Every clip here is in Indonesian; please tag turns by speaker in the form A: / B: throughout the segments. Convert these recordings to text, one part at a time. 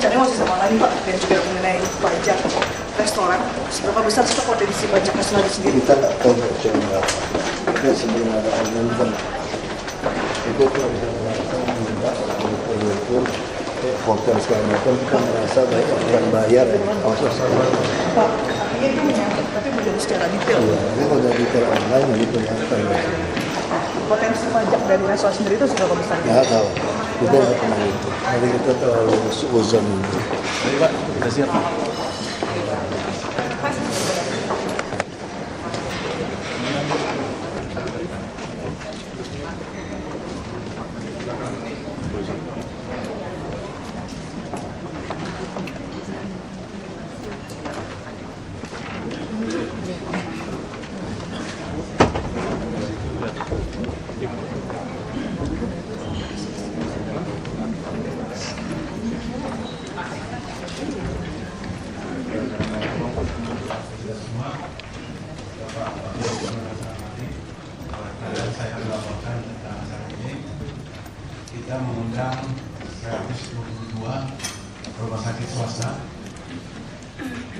A: rencananya masih sama lain Pak, dan juga mengenai pajak restoran, seberapa besar sih potensi pajak restoran sendiri?
B: Kita nggak tahu bocor berapa. Kita sebelum ada umumkan itu kalau bisa mengatakan mengukur hotel segala macam, kita merasa banyak orang bayar ya.
A: Pak, artinya itu menyangkut, tapi belum secara detail.
B: Iya, ini kalau dari detail online jadi kelihatan.
A: Potensi pajak dari restoran sendiri itu seberapa besar?
B: Nggak tahu, kita nggak pernah itu. Jadi kita terlalu suzon.
C: Baik Pak, kita siap Pak.
D: Saya melaporkan tentang acara ini. Kita mengundang 122 rumah sakit swasta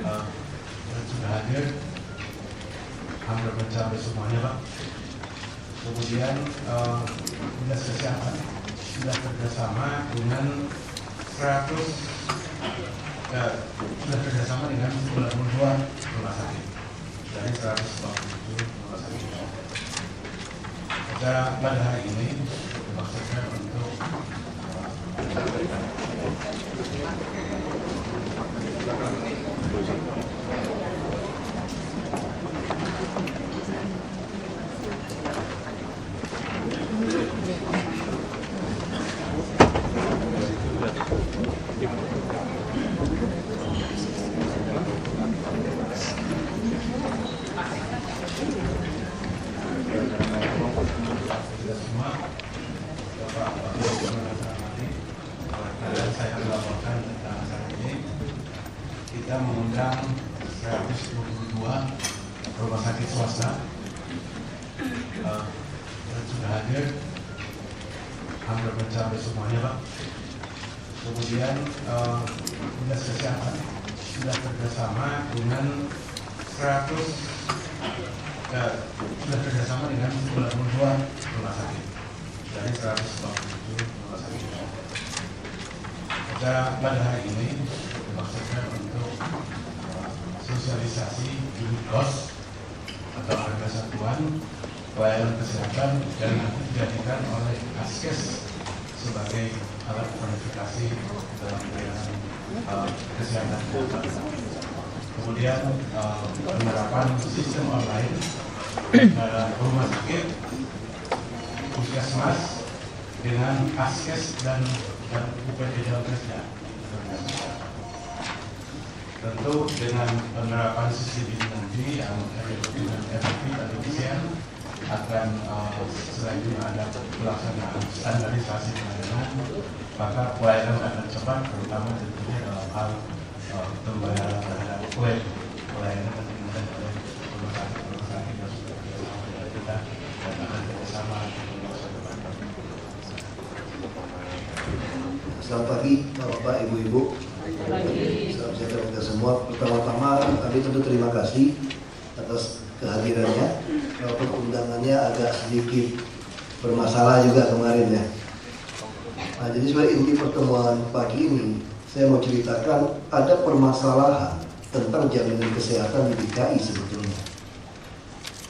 D: yang sudah hadir, hampir mencapai semuanya Pak. Kemudian dinas kesehatan sudah kerjasama dengan 92 rumah sakit dari 147 rumah sakit. Pada hari ini maksudnya untuk saya melaporkan tentang acara ini. Kita mengundang 122 rumah sakit swasta yang sudah hadir, hampir mencapai semuanya Pak. Kemudian dinas kesehatan sudah kerjasama dengan 92 rumah sakit dari 147 rumah sakit. Pada hari ini maksudnya untuk sosialisasi unit cost atau harga satuan pelayanan kesehatan yang nanti dijadikan oleh Askes sebagai alat verifikasi dalam pelayanan kesehatan. Kemudian penerapan sistem online pada rumah sakit, puskesmas dengan Askes dan UPD Jalkesnya. Tentu dengan penerapan sistem ini nanti yang dengan efektif dan efisien akan selanjutnya ada pelaksanaan standarisasi pelayanan, maka pelayanan akan cepat, terutama tentunya dalam hal pembayaran terhadap klaim pelayanan yang dilakukan oleh rumah sakit yang sudah bersama dengan kita dan akan bersama di masa depan.
B: Selamat pagi Bapak, Ibu-Ibu. Salam sejahtera kita semua. Pertama-tama kami tentu terima kasih atas kehadirannya. Walaupun undangannya agak sedikit bermasalah juga kemarin ya. Nah, jadi sebagai inti pertemuan pagi ini, saya mau ceritakan ada permasalahan tentang jaminan kesehatan di DKI sebetulnya.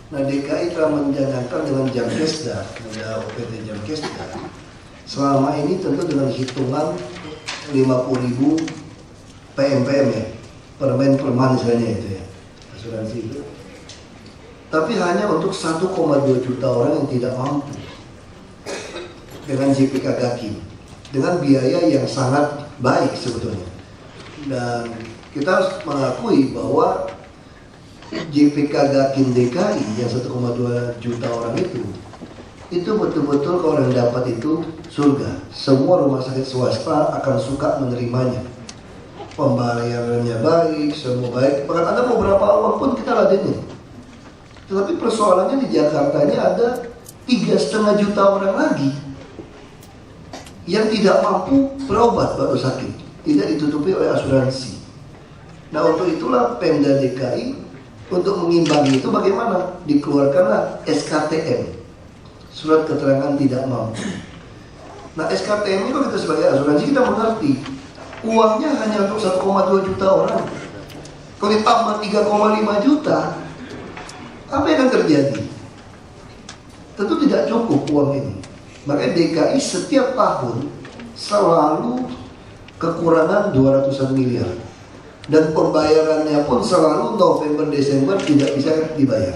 B: Nah, DKI telah menjalankan dengan Jamkesda, ada OPD Jamkesda. Selama ini tentu dengan hitungan 50.000 PMPM ya, permen misalnya itu ya, asuransi itu. Tapi hanya untuk 1,2 juta orang yang tidak mampu dengan JPK Gakin, dengan biaya yang sangat baik sebetulnya. Dan kita harus mengakui bahwa JPK Gakin DKI yang 1,2 juta orang itu betul-betul kalau yang dapat itu surga. Semua rumah sakit swasta akan suka menerimanya. Pembayarannya baik, semua baik. Bahkan ada beberapa uang pun kita ladenin. Tetapi persoalannya di Jakartanya ada 3,5 juta orang lagi yang tidak mampu berobat baru sakit. tidak ditutupi oleh asuransi. Nah untuk itulah Pemda DKI untuk mengimbangi itu bagaimana? Dikeluarkanlah SKTM, surat keterangan tidak mampu. Nah SKTM ini kalau kita sebagai asuransi kita mengerti uangnya hanya untuk 1,2 juta orang. Kalau ditambah 3,5 juta, apa yang akan terjadi? Tentu tidak cukup uang ini. Makanya DKI setiap tahun selalu kekurangan 200-an miliar. Dan pembayarannya pun selalu November Desember tidak bisa dibayar.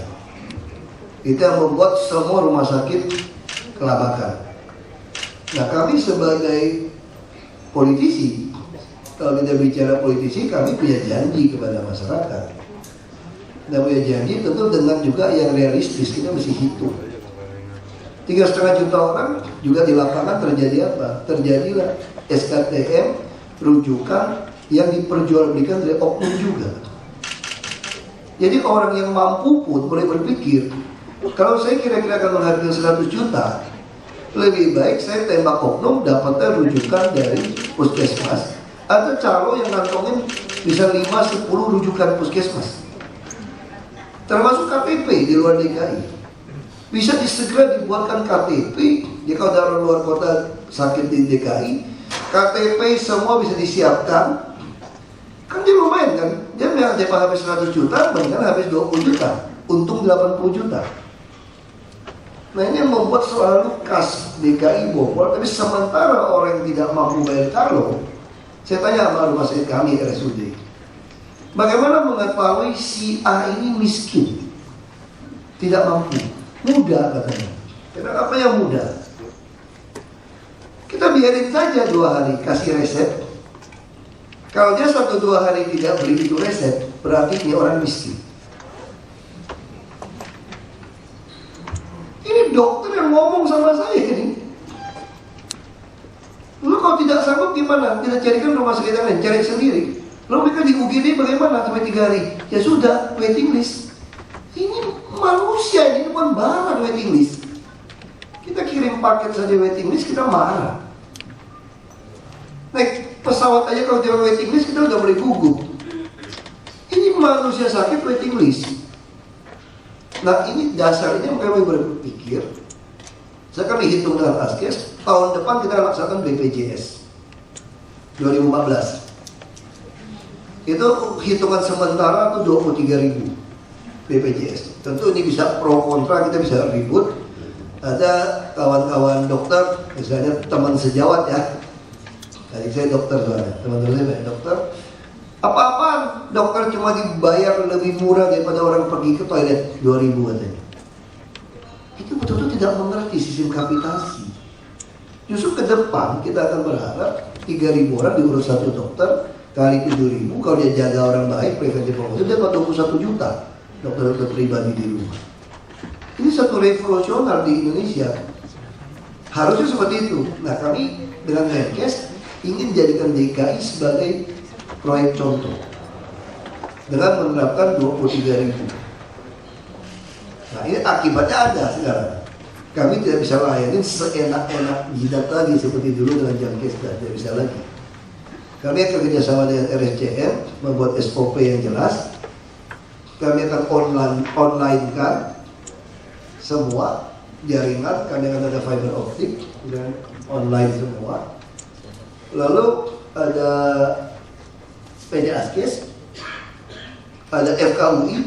B: Itu yang membuat semua rumah sakit kelabakan. Nah kami sebagai politisi, kalau kita bicara politisi, kami punya janji kepada masyarakat. Dan punya janji tentu dengan juga yang realistis, kita mesti hitung. 3,5 juta orang juga di lapangan terjadi apa? Terjadilah SKTM rujukan yang diperjualbelikan dari oknum juga. Jadi orang yang mampu pun boleh berpikir, kalau saya kira-kira akan menghabiskan 100 juta, lebih baik saya tembak oknum dapatnya rujukan dari puskesmas, atau calo yang ngantongin bisa 5-10 rujukan puskesmas, termasuk KTP di luar DKI. Bisa segera dibuatkan KTP. Jika kalau dari luar kota sakit di DKI, KTP semua bisa disiapkan. Kan dia lumayan kan, dia habis 100 juta, mendingan habis 20 juta, untung 80 juta. Nah ini yang membuat selalu kas DKI bobol, tapi sementara orang yang tidak mampu bayar calo, saya tanya sama rumah sakit kami RSUD, bagaimana mengetahui si A ini miskin, tidak mampu? Mudah katanya. Kenapa yang mudah? Kita biarin saja 2 hari kasih resep. Kalau dia 1-2 hari tidak beli itu resep, berarti dia orang miskin. Ini dokter yang ngomong sama saya ini. Lu kalau tidak sanggup gimana? Kita carikan rumah sakit yang lain, cari sendiri. Lalu mereka di UGD bagaimana sampai 3 hari? Ya sudah, waiting list. Ini manusia, ini bukan barang waiting list. Kita kirim paket saja waiting list, kita marah. Naik pesawat aja kalau dia waiting list, kita udah mulai gugup. Ini manusia sakit waiting list. Nah ini dasarnya kami berpikir, sekarang dihitung dengan Askes, tahun depan kita laksanakan BPJS 2014. Itu hitungan sementara itu 23.000 BPJS. Tentu ini bisa pro kontra, kita bisa ribut. Ada kawan-kawan dokter, misalnya teman sejawat ya. Tadi saya dokter soalnya, teman-teman saya banyak dokter. Apa-apaan dokter cuma dibayar lebih murah daripada orang pergi ke toilet 2.000 katanya. Itu betul-betul tidak mengerti sistem kapitasi. Justru ke depan kita akan berharap 3.000 orang diurus satu dokter kali 7.000. Kalau dia jaga orang baik, preventif promotif, dia dapat 21 juta dokter-dokter pribadi di rumah. Ini satu revolusioner di Indonesia. Harusnya seperti itu. Nah kami dengan Menkes ingin jadikan DKI sebagai proyek contoh dengan menerapkan 23.000. Nah ini akibatnya ada sekarang. Kami tidak bisa layani seenak-enak jidat lagi seperti dulu dengan Jamkes, tidak bisa lagi. Kami akan kerjasama dengan RSCM membuat SOP yang jelas. Kami akan online kan semua jaringan, kami akan ada fiber optik dan online semua. Lalu ada PD Askes, ada FKUI.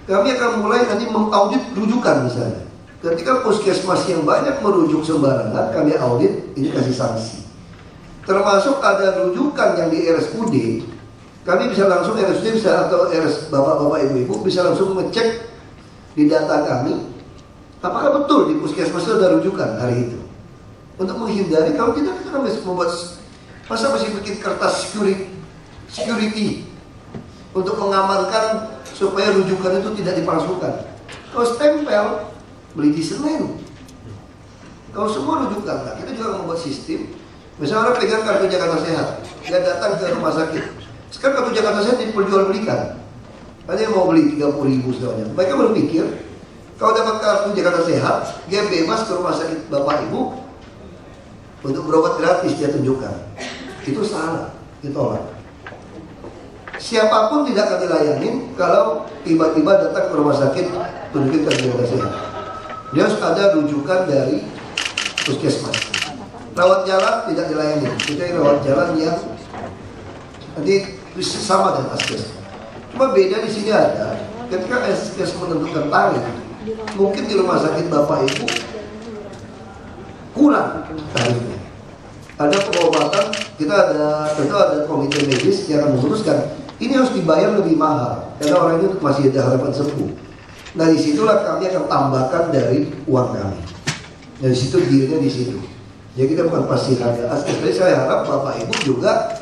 B: Kami akan mulai nanti mengaudit rujukan misalnya. Ketika puskesmas yang banyak merujuk sembarangan, kami audit, ini kasih sanksi. Termasuk ada rujukan yang di RSUD, kami bisa langsung RSUD bisa atau RS bapak-bapak ibu-ibu bisa langsung ngecek di data kami, apakah betul di puskesmas itu ada rujukan hari itu. Untuk menghindari kalau kita kan bisa membuat, masa masih bikin kertas security untuk mengamankan supaya rujukan itu tidak dipalsukan. Kalau stempel beli di Senin. Kalau semua rujukan, nah, kita juga membuat sistem. Misalnya orang pegang kartu Jakarta Sehat, dia datang ke rumah sakit. Sekarang kartu Jakarta Sehat diperjualbelikan. Ada yang mau beli 30.000 semuanya. Mereka berpikir kalau dapat kartu Jakarta Sehat, dia bebas ke rumah sakit bapak ibu untuk berobat gratis, dia tunjukkan. Itu salah. ditolak. Siapapun tidak akan dilayanin kalau tiba-tiba datang ke rumah sakit tunjukin kartu sehat. Dia harus ada rujukan dari puskesmas. Rawat jalan tidak dilayani. Kita rawat jalan yang nanti sama dengan askes. Cuma beda di sini ada ketika askes menentukan tarif, mungkin di rumah sakit bapak ibu kurang tarifnya. Ada pengobatan, kita ada komite medis yang akan memutuskan ini harus dibayar lebih mahal karena orang itu masih ada harapan sembuh. Nah disitulah kami akan tambahkan dari uang kami. Dari situ dealnya di situ. Jadi kita bukan pasti harga askes. Jadi saya harap bapak ibu juga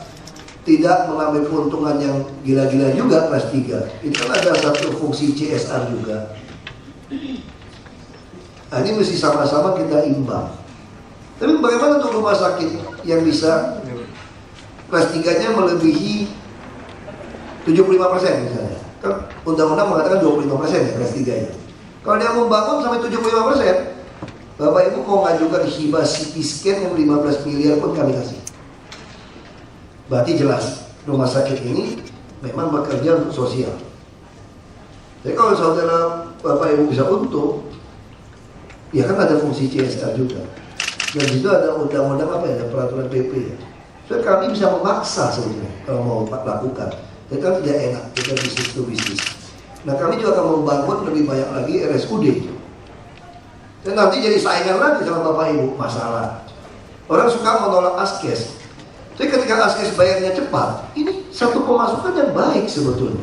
B: tidak mengambil keuntungan yang gila-gila juga kelas 3. Ini kan ada satu fungsi CSR juga. Nah ini mesti sama-sama kita imbang. Tapi bagaimana untuk rumah sakit yang bisa kelas 3-nya melebihi 75% misalnya? Kan undang-undang mengatakan 25% ya kelas 3-nya. Kalau dia mau bangun sampai 75%, bapak ibu mau ngajukan hibah CT scan yang 15 miliar pun kami kasih. Berarti jelas rumah sakit ini memang bekerja untuk sosial. Jadi kalau saudara bapak ibu bisa untung, ya kan ada fungsi CSR juga. Dan itu ada undang-undang apa ya, ada peraturan PP ya. So kami bisa memaksa sebenarnya kalau mau lakukan. Itu kan tidak enak, kita bisnis to bisnis. Nah kami juga akan membangun lebih banyak lagi RSUD. Dan nanti jadi saingan lagi sama bapak ibu masalah. Orang suka menolak askes. Tapi ketika askes bayarnya cepat, ini satu pemasukan yang baik sebetulnya.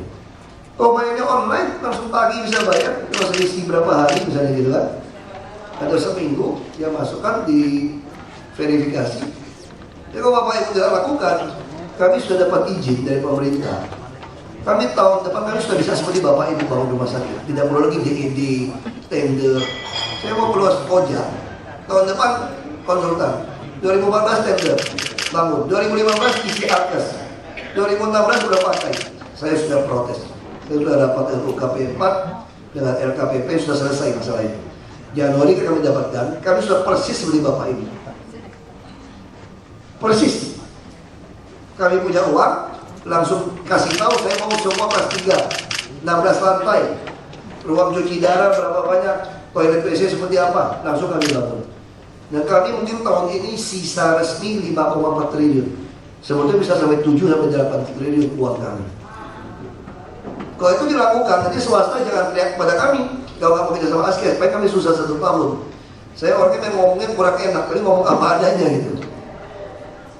B: Kalau bayarnya online, langsung pagi bisa bayar, masa isi berapa hari misalnya gitu kan. Ada seminggu, dia masukkan di verifikasi. Jadi kalau bapak ibu tidak lakukan, kami sudah dapat izin dari pemerintah. Kami tahun depan kami sudah bisa seperti bapak ibu bangun rumah sakit. Tidak perlu lagi DED, tender. Saya mau perluas koja. Tahun depan konsultan. 2014 tender, bangun. 2015 isi akes. 2016 sudah pakai. Saya sudah protes. Saya sudah dapat LUKP 4 dengan LKPP sudah selesai masalah itu. Januari kami dapatkan, kami sudah persis seperti bapak ibu. Persis. Kami punya uang, langsung kasih tahu saya mau semua kelas 3, 16 lantai, ruang cuci darah berapa banyak, toilet WC seperti apa, langsung kami bangun. Dan kami mungkin tahun ini sisa resmi 5,4 triliun. Sebetulnya bisa sampai 7 sampai 8 triliun uang kami. Kalau itu dilakukan, nanti swasta jangan teriak pada kami. Kalau nggak mau kerja sama askes, baik kami susah 1 tahun. Saya orangnya yang ngomongnya kurang enak, tapi ngomong apa adanya gitu.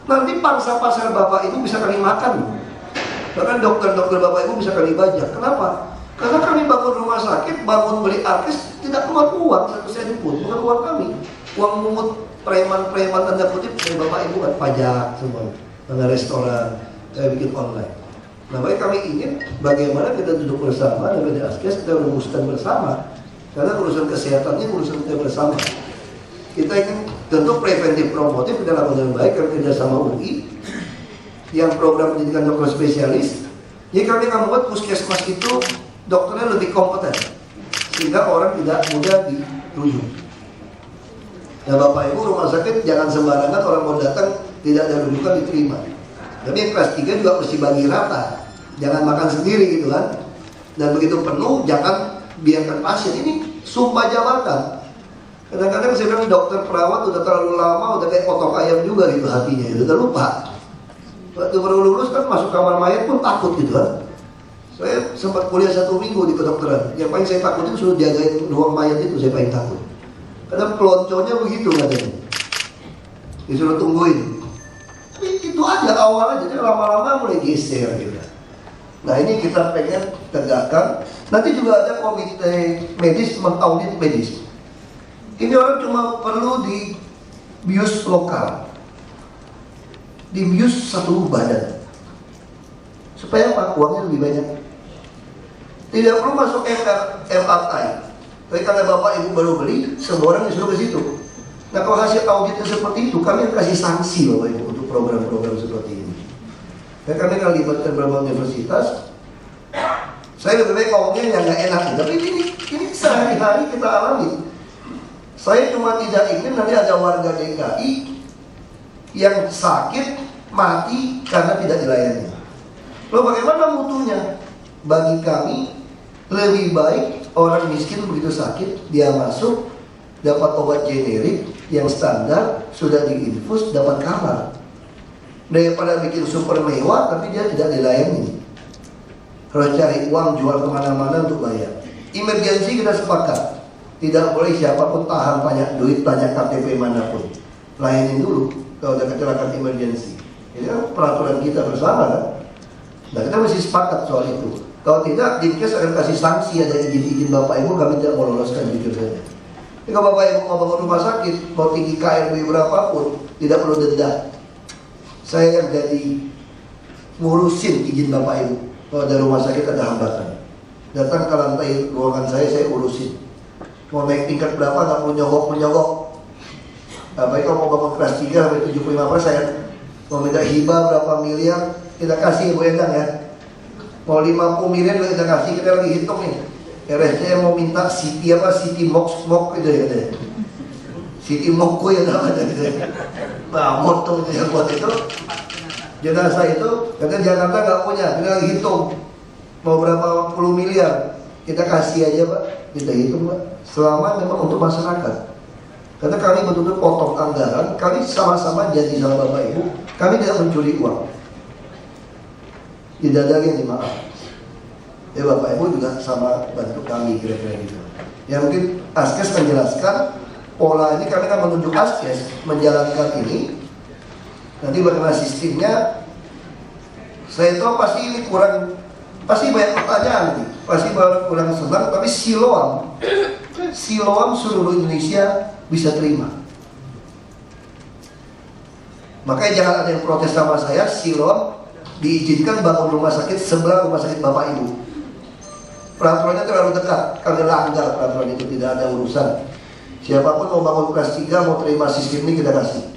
B: Nanti pangsa pasar bapak ibu bisa kami makan. Bahkan dokter-dokter bapak ibu bisa kami bajak. Kenapa? Karena kami bangun rumah sakit, bangun beli askes, tidak keluar uang 1 sen pun, bukan uang kami. Uang mungut preman-preman tanda kutip dari bapak ibu kan pajak semua. Dengan restoran, saya bikin online. Nah, baik kami ingin bagaimana kita duduk bersama dan PT Askes kita rumuskan bersama. Karena urusan kesehatan ini urusan kita bersama. Kita ingin tentu preventif promotif kita lakukan dengan baik karena kerjasama UI yang program pendidikan dokter spesialis. Jadi kami akan membuat puskesmas itu dokternya lebih kompeten sehingga orang tidak mudah dirujuk. Nah bapak ibu rumah sakit jangan sembarangan orang mau datang tidak ada rujukan diterima. Tapi yang kelas 3 juga mesti bagi rata. Jangan makan sendiri gitu kan. Dan begitu penuh jangan biarkan pasien. Ini sumpah jabatan. Kadang-kadang saya bilang dokter perawat udah terlalu lama, udah kayak kotok ayam juga gitu hatinya, udah lupa. Waktu baru lulus kan masuk kamar mayat pun takut gitu kan. Saya sempat kuliah 1 minggu di kedokteran. Yang paling saya takut itu suruh jagain ruang mayat itu, saya paling takut. Karena pelonconya begitu katanya. Disuruh tungguin. Tapi itu aja awalnya, jadi lama-lama mulai geser gitu. Nah ini kita pengen tegakkan. Nanti juga ada komite medis mengaudit medis. Ini orang cuma perlu di bius lokal, di bius satu badan, supaya apa? Uangnya lebih banyak. Tidak perlu masuk MRI. Tapi karena bapak ibu baru beli, semua orang disuruh ke situ. Nah kalau hasil auditnya seperti itu, kami akan kasih sanksi bapak ibu untuk program-program seperti ini. Dan kami akan libatkan beberapa universitas. Saya lebih baik ngomongnya yang nggak enak, tapi ini sehari-hari kita alami. Saya cuma tidak ingin nanti ada warga DKI yang sakit mati karena tidak dilayani. Lalu bagaimana mutunya? Bagi kami lebih baik orang miskin begitu sakit dia masuk dapat obat generik yang standar sudah diinfus dapat kamar, daripada bikin super mewah tapi dia tidak dilayani. Kalau cari uang jual kemana-mana untuk bayar. Emergency kita sepakat, tidak boleh siapapun tahan banyak duit, banyak KTP manapun. Layanin dulu kalau ada kecelakaan emergency. Ini kan peraturan kita bersama kan. Nah kita masih sepakat soal itu. Kalau tidak, Dinkes akan kasih sanksi, ada izin-izin Bapak Ibu kami tidak mau loloskan jujur saja. Jadi kalau Bapak Ibu mau bangun rumah sakit, mau tinggi KRB berapapun, tidak perlu denda. Saya yang jadi ngurusin izin Bapak Ibu. Kalau ada rumah sakit ada hambatan, datang ke lantai ruangan saya urusin. Mau naik tingkat berapa, nggak perlu nyogok. Baik kalau mau bangun kelas 3 sampai 75%, mau minta hibah berapa miliar, kita kasih Bu Endang ya. Mau 50 miliar kita kasih, kita lagi hitung nih. RSCM mau minta City Mok gitu ya, City Mokko ya ada gitu ya. Nah motor yang buat itu, jenazah itu, katanya Jakarta nggak punya, kita lagi hitung. Mau berapa puluh miliar, kita kasih aja Pak, kita hitung Pak. Selama memang untuk masyarakat. Karena kami betul-betul potong anggaran, kami sama-sama janji sama Bapak Ibu, kami tidak mencuri uang. Tidak ada yang dimaaf. Ya Bapak Ibu juga sama bantu kami kira-kira gitu. Ya mungkin Askes menjelaskan pola ini, kami akan menunjuk Askes menjalankan ini. Nanti bagaimana sistemnya, saya tahu pasti ini kurang, pasti banyak pertanyaan nih, pasti kurang senang, tapi Siloam seluruh Indonesia bisa terima. Makanya jangan ada yang protes sama saya. Siloam diizinkan bangun rumah sakit sebelah rumah sakit Bapak Ibu. Peraturannya terlalu dekat, kami langgar peraturan itu, tidak ada urusan. Siapapun mau bangun kelas 3 mau terima sistem ini kita kasih.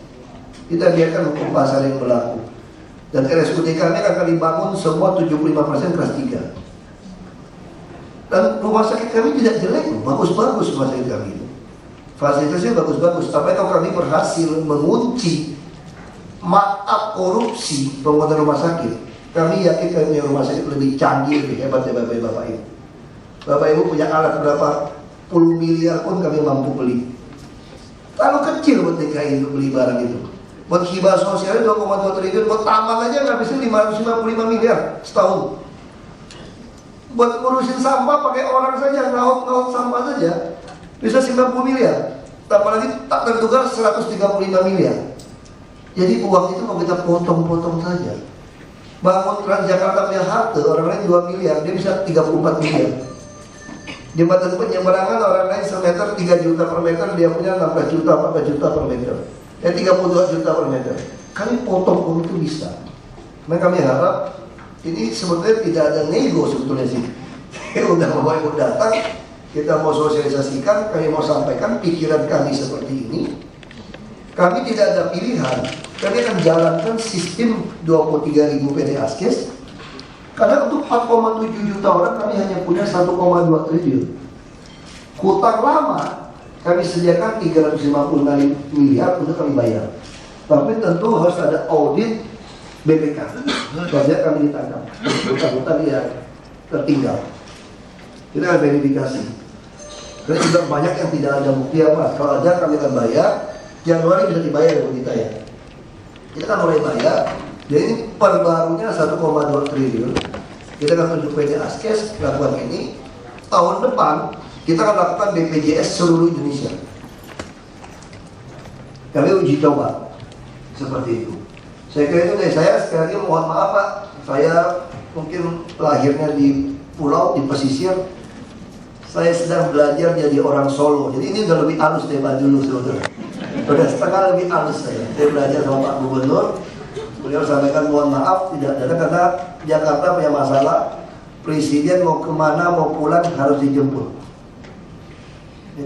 B: Kita biarkan hukum pasar yang berlaku. Dan RSUD kami akan dibangun semua 75% kelas 3. Dan rumah sakit kami tidak jelek, bagus-bagus rumah sakit kami itu. Fasilitasnya bagus-bagus. Tapi kalau kami berhasil mengunci maaf korupsi pembangunan rumah sakit, kami yakin kami punya rumah sakit lebih canggih, lebih hebat ya Bapak Ibu. Bapak Ibu punya alat berapa puluh miliar pun kami mampu beli. Terlalu kecil buat DKI untuk beli barang itu. Buat hibah sosialnya 2,2 triliun, buat tambang aja nggak bisa 555 miliar setahun. Buat ngurusin sampah pakai orang saja, ngaut sampah saja bisa 90 miliar. Tambah lagi tak terduga 135 miliar. Jadi uang itu mau kita potong-potong saja. Bangun Transjakarta punya halte, orang lain 2 miliar, dia bisa 34 miliar. Jembatan penyeberangan orang lain semeter 3 juta per meter, dia punya 16 juta, 14 juta per meter. 32 juta per meter. Kami potong uang itu bisa. Nah kami harap ini sebetulnya tidak ada nego sebetulnya sih. Udah Bapak Ibu datang, kita mau sosialisasikan, kami mau sampaikan pikiran kami seperti ini. Kami tidak ada pilihan. Kami akan jalankan sistem 23.000 PD Askes. Karena untuk 4,7 juta orang kami hanya punya 1,2 triliun. Hutang lama kami sediakan 356 miliar untuk kami bayar. Tapi tentu harus ada audit BPK. Banyak kami ditangkap. Hutang-hutang ya tertinggal. Kita akan verifikasi. Karena juga banyak yang tidak ada bukti apa. Kalau ada kami akan bayar. Januari bisa dibayar ya kita ya. Kita kan mulai bayar. Jadi ini perbarunya 1,2 triliun. Kita akan tunjuk PD Askes lakukan ini. Tahun depan kita akan lakukan BPJS seluruh Indonesia. Kami uji coba seperti itu. Saya kira itu dari saya. Sekali lagi mohon maaf Pak, saya mungkin lahirnya di pulau, di pesisir. Saya sedang belajar jadi orang Solo. Jadi ini udah lebih halus daripada dulu sebetulnya. Udah setengah lebih halus saya. Saya belajar sama Pak Gubernur. Beliau sampaikan mohon maaf tidak datang karena Jakarta punya masalah. Presiden mau kemana mau pulang harus dijemput.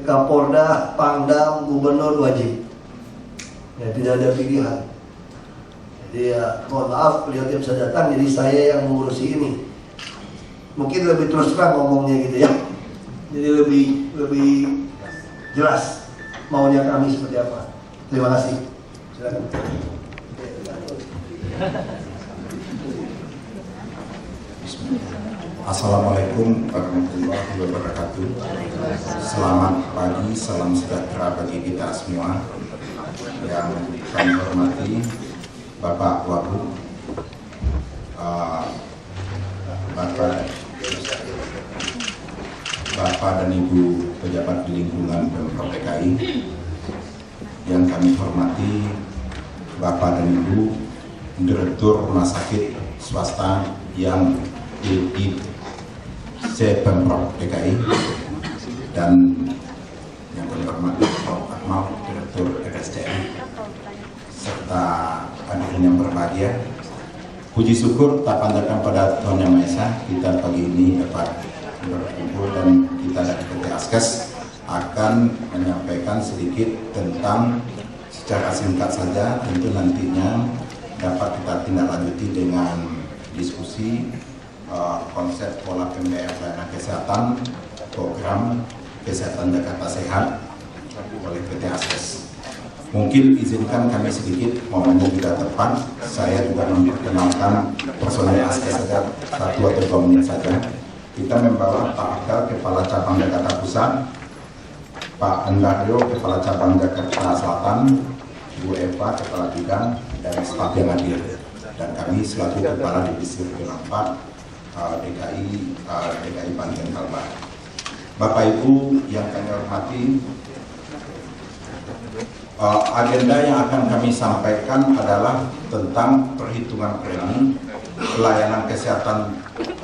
B: Kapolda, Pangdam, Gubernur wajib. Ya tidak ada pilihan. Jadi ya mohon maaf beliau tidak bisa datang. Jadi saya yang mengurusi ini. Mungkin lebih terus terang ngomongnya gitu ya. Jadi lebih jelas maunya kami seperti apa. Terima kasih. Silakan.
E: Assalamualaikum warahmatullahi wabarakatuh. Selamat pagi, salam sejahtera bagi kita semua. Yang kami hormati Bapak Wagub, Bapak dan Ibu pejabat di lingkungan Pemprov DKI. Yang kami hormati Bapak dan Ibu Direktur Rumah Sakit Swasta yang di Pemprov DKI, dan yang kami hormati Prof. Akmal, Direktur RSCM, serta hadirin yang berbahagia. Puji syukur tak panjatkan pada Tuhan Yang Maha Esa, kita pagi ini dapat berkumpul dan kita dari PT Askes akan menyampaikan sedikit tentang, secara singkat saja, tentu nantinya dapat kita tindak lanjuti dengan diskusi konsep pola pembayaran pelayanan kesehatan, program kesehatan Jakarta Sehat oleh PT Askes. Mungkin izinkan kami sedikit, momennya tidak tepat, saya juga memperkenalkan personel Askes saja 1 atau 2 menit saja. Kita membawa Pak Akal, Kepala Cabang Jakarta Pusat, Pak Andario, Kepala Cabang Jakarta Selatan, Bu Eva, Kepala Bidang, dan staf yang hadir. Dan kami selaku Kepala Divisi Regional 4 DKI Banten Kalbar. Bapak Ibu yang kami hormati, agenda yang akan kami sampaikan adalah tentang perhitungan premi, pelayanan kesehatan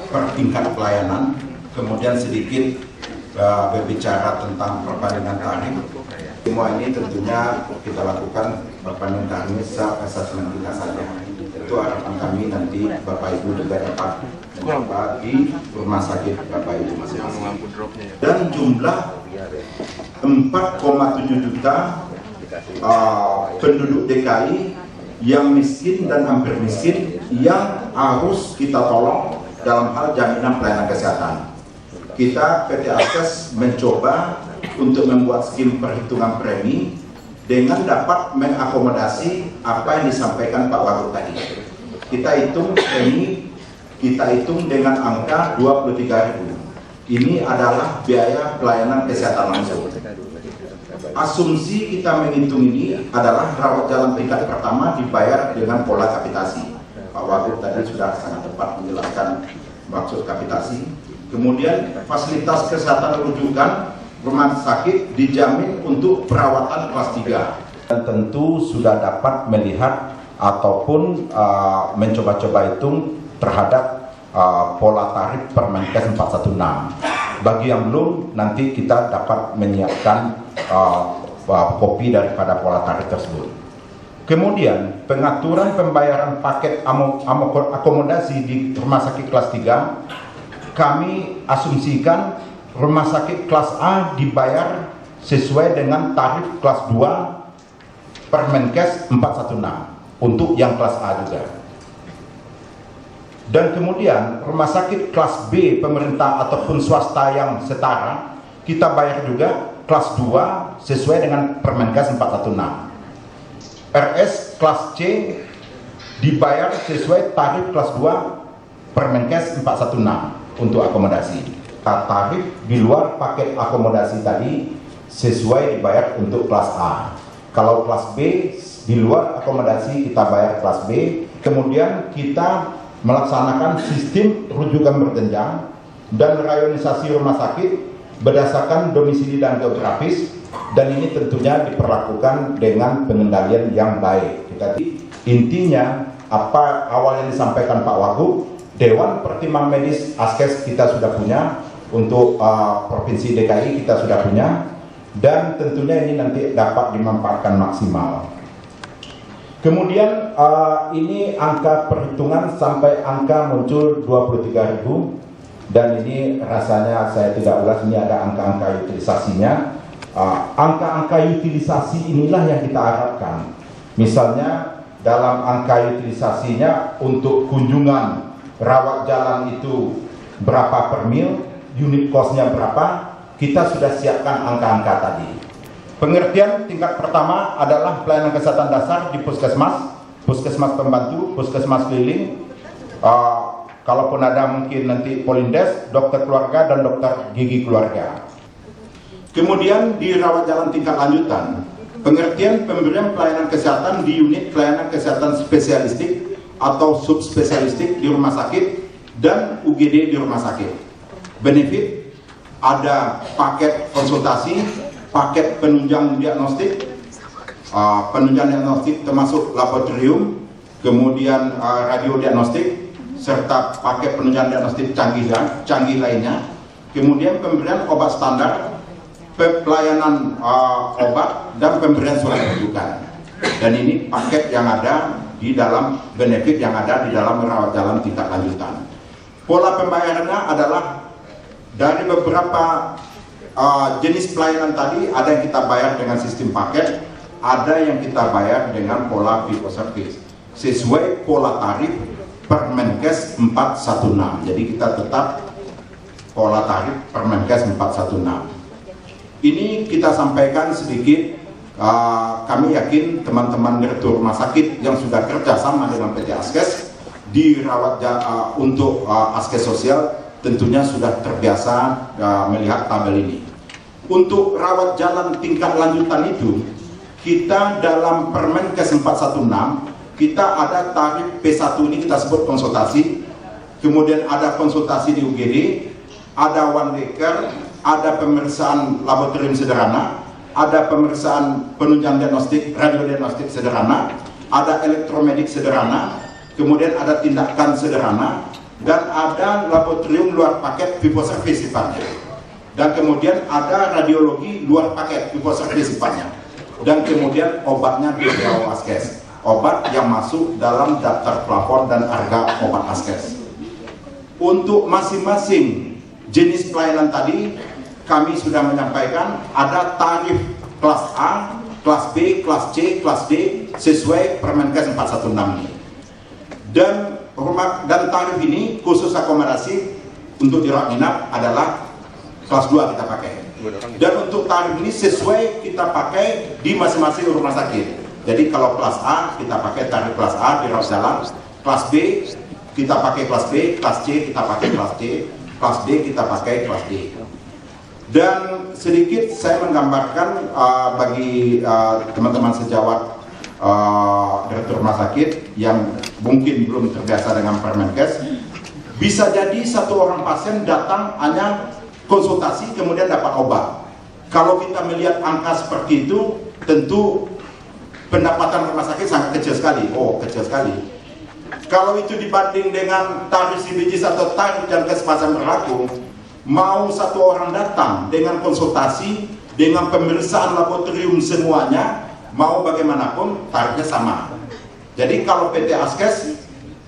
E: per tingkat pelayanan, kemudian sedikit berbicara tentang perbandingan tarif. Semua ini tentunya kita lakukan perbandingan tarif self-assessment kita saja. Itu harapan kami nanti Bapak Ibu juga dapat mencoba di rumah sakit Bapak Ibu masing-masing. Dan jumlah 4,7 juta penduduk DKI yang miskin dan hampir miskin yang harus kita tolong dalam hal jaminan pelayanan kesehatan. Kita PT Askes mencoba untuk membuat skema perhitungan premi dengan dapat mengakomodasi apa yang disampaikan Pak Wagub tadi. Kita hitung premi, kita hitung dengan angka 23.000. Ini adalah biaya pelayanan kesehatan langsung. Asumsi kita menghitung ini adalah rawat jalan tingkat pertama dibayar dengan pola kapitasi. Pak Wagub tadi sudah sangat tepat menjelaskan maksud kapitasi. Kemudian fasilitas kesehatan rujukan rumah sakit dijamin untuk perawatan kelas 3. Dan tentu sudah dapat melihat ataupun mencoba-coba hitung terhadap pola tarif Permenkes 416. Bagi yang belum, nanti kita dapat menyiapkan kopi daripada pola tarif tersebut. Kemudian pengaturan pembayaran paket akomodasi di rumah sakit kelas 3, kami asumsikan rumah sakit kelas A dibayar sesuai dengan tarif kelas 2 Permenkes 416 untuk yang kelas A juga. Dan kemudian rumah sakit kelas B pemerintah ataupun swasta yang setara kita bayar juga kelas 2 sesuai dengan Permenkes 416. RS kelas C dibayar sesuai tarif kelas 2 Permenkes 416 untuk akomodasi. Tarif di luar paket akomodasi tadi sesuai dibayar untuk kelas A. Kalau kelas B di luar akomodasi kita bayar kelas B. Kemudian kita melaksanakan sistem rujukan berjenjang dan rayonisasi rumah sakit berdasarkan domisili dan geografis, dan ini tentunya diperlakukan dengan pengendalian yang baik. Intinya apa awal yang disampaikan Pak Wagub, Dewan Pertimbangan Medis Askes kita sudah punya, untuk Provinsi DKI kita sudah punya, dan tentunya ini nanti dapat dimanfaatkan maksimal. Kemudian ini angka perhitungan sampai angka muncul 23.000, dan ini rasanya saya tidak ulas, ini ada angka-angka utilisasinya. Angka-angka utilisasi inilah yang kita harapkan. Misalnya dalam angka utilisasinya untuk kunjungan rawat jalan itu berapa per mil, unit cost-nya berapa, kita sudah siapkan angka-angka tadi. Pengertian tingkat pertama adalah pelayanan kesehatan dasar di puskesmas puskesmas pembantu, puskesmas keliling, kalaupun ada mungkin nanti polindes, dokter keluarga dan dokter gigi keluarga. Kemudian di rawat jalan tingkat lanjutan, pengertian pemberian pelayanan kesehatan di unit pelayanan kesehatan spesialistik atau subspesialistik di rumah sakit dan UGD di rumah sakit. Benefit, ada paket konsultasi, paket penunjang diagnostik, termasuk laboratorium, kemudian radio diagnostik, serta paket penunjang diagnostik canggih lainnya. Kemudian pemberian obat standar, pelayanan obat, dan pemberian surat rujukan. Dan ini paket yang ada di dalam benefit yang ada di dalam rawat jalan tingkat lanjutan. Pola pembayarannya adalah dari beberapa jenis pelayanan tadi, ada yang kita bayar dengan sistem paket, ada yang kita bayar dengan pola fee for service sesuai pola tarif Permenkes 416. Jadi kita tetap pola tarif Permenkes 416. Ini kita sampaikan sedikit, kami yakin teman-teman direktur rumah sakit yang sudah kerjasama dengan PT Askes di rawat untuk Askes Sosial tentunya sudah terbiasa melihat tabel ini. Untuk rawat jalan tingkat lanjutan itu, kita dalam Permenkes 416, kita ada tarif P1 ini kita sebut konsultasi, kemudian ada konsultasi di UGD, ada one day care, ada pemeriksaan laboratorium sederhana, ada pemeriksaan penunjang diagnostik, radiodiagnostik sederhana, ada elektromedik sederhana, kemudian ada tindakan sederhana, dan ada laboratorium luar paket fee for service sifatnya. Dan kemudian ada radiologi luar paket fee for service sifatnya. Dan kemudian obatnya di DPO Askes, obat yang masuk dalam daftar plafon dan harga obat Askes. Untuk masing-masing jenis pelayanan tadi, kami sudah menyampaikan ada tarif kelas A, kelas B, kelas C, kelas D sesuai Permenkes 416 ini. Dan tarif ini khusus akomodasi untuk dirawat inap adalah kelas 2 kita pakai. Dan untuk tarif ini sesuai kita pakai di masing-masing rumah sakit. Jadi kalau kelas A kita pakai tarif kelas A di rawat jalan, kelas B kita pakai kelas B, kelas C kita pakai kelas C, kelas D kita pakai kelas D. Dan sedikit saya menggambarkan bagi teman-teman sejawat direktur rumah sakit yang mungkin belum terbiasa dengan Permenkes, bisa jadi satu orang pasien datang hanya konsultasi kemudian dapat obat. Kalau kita melihat angka seperti itu, tentu pendapatan rumah sakit sangat kecil sekali. Oh, kecil sekali. Kalau itu dibanding dengan tarif CBJS atau tarif yang kesempatan berlaku, mau satu orang datang dengan konsultasi, dengan pemeriksaan laboratorium semuanya, mau bagaimanapun tarifnya sama. Jadi kalau PT Askes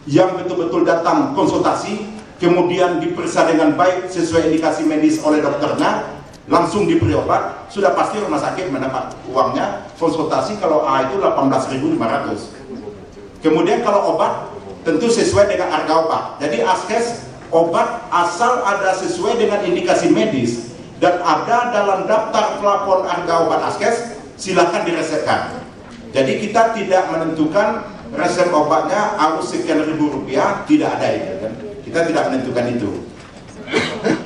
E: yang betul-betul datang konsultasi, kemudian diperiksa dengan baik sesuai indikasi medis oleh dokternya, langsung diberi obat, sudah pasti rumah sakit mendapat uangnya. Konsultasi kalau A itu 18.500. Kemudian kalau obat tentu sesuai dengan harga obat. Jadi Askes obat asal ada sesuai dengan indikasi medis dan ada dalam daftar plafon harga obat Askes, silakan diresepkan. Jadi kita tidak menentukan resep obatnya harus sekian ribu rupiah, tidak ada itu kan. Kita tidak menentukan itu.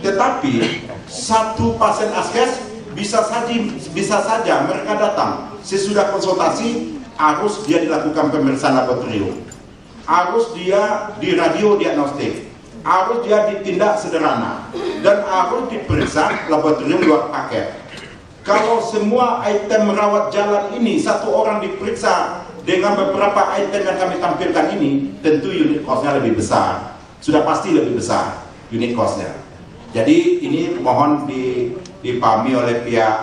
E: Tetapi satu pasien Askes bisa saja mereka datang sesudah konsultasi, harus dia dilakukan pemeriksaan laboratorium, harus dia di radio diagnostik, harus dia ditindak sederhana, dan harus diperiksa laboratorium luar paket. Kalau semua item rawat jalan ini satu orang diperiksa dengan beberapa item yang kami tampilkan ini, tentu unit cost-nya lebih besar. Sudah pasti lebih besar unit cost-nya. Jadi ini mohon dipahami oleh pihak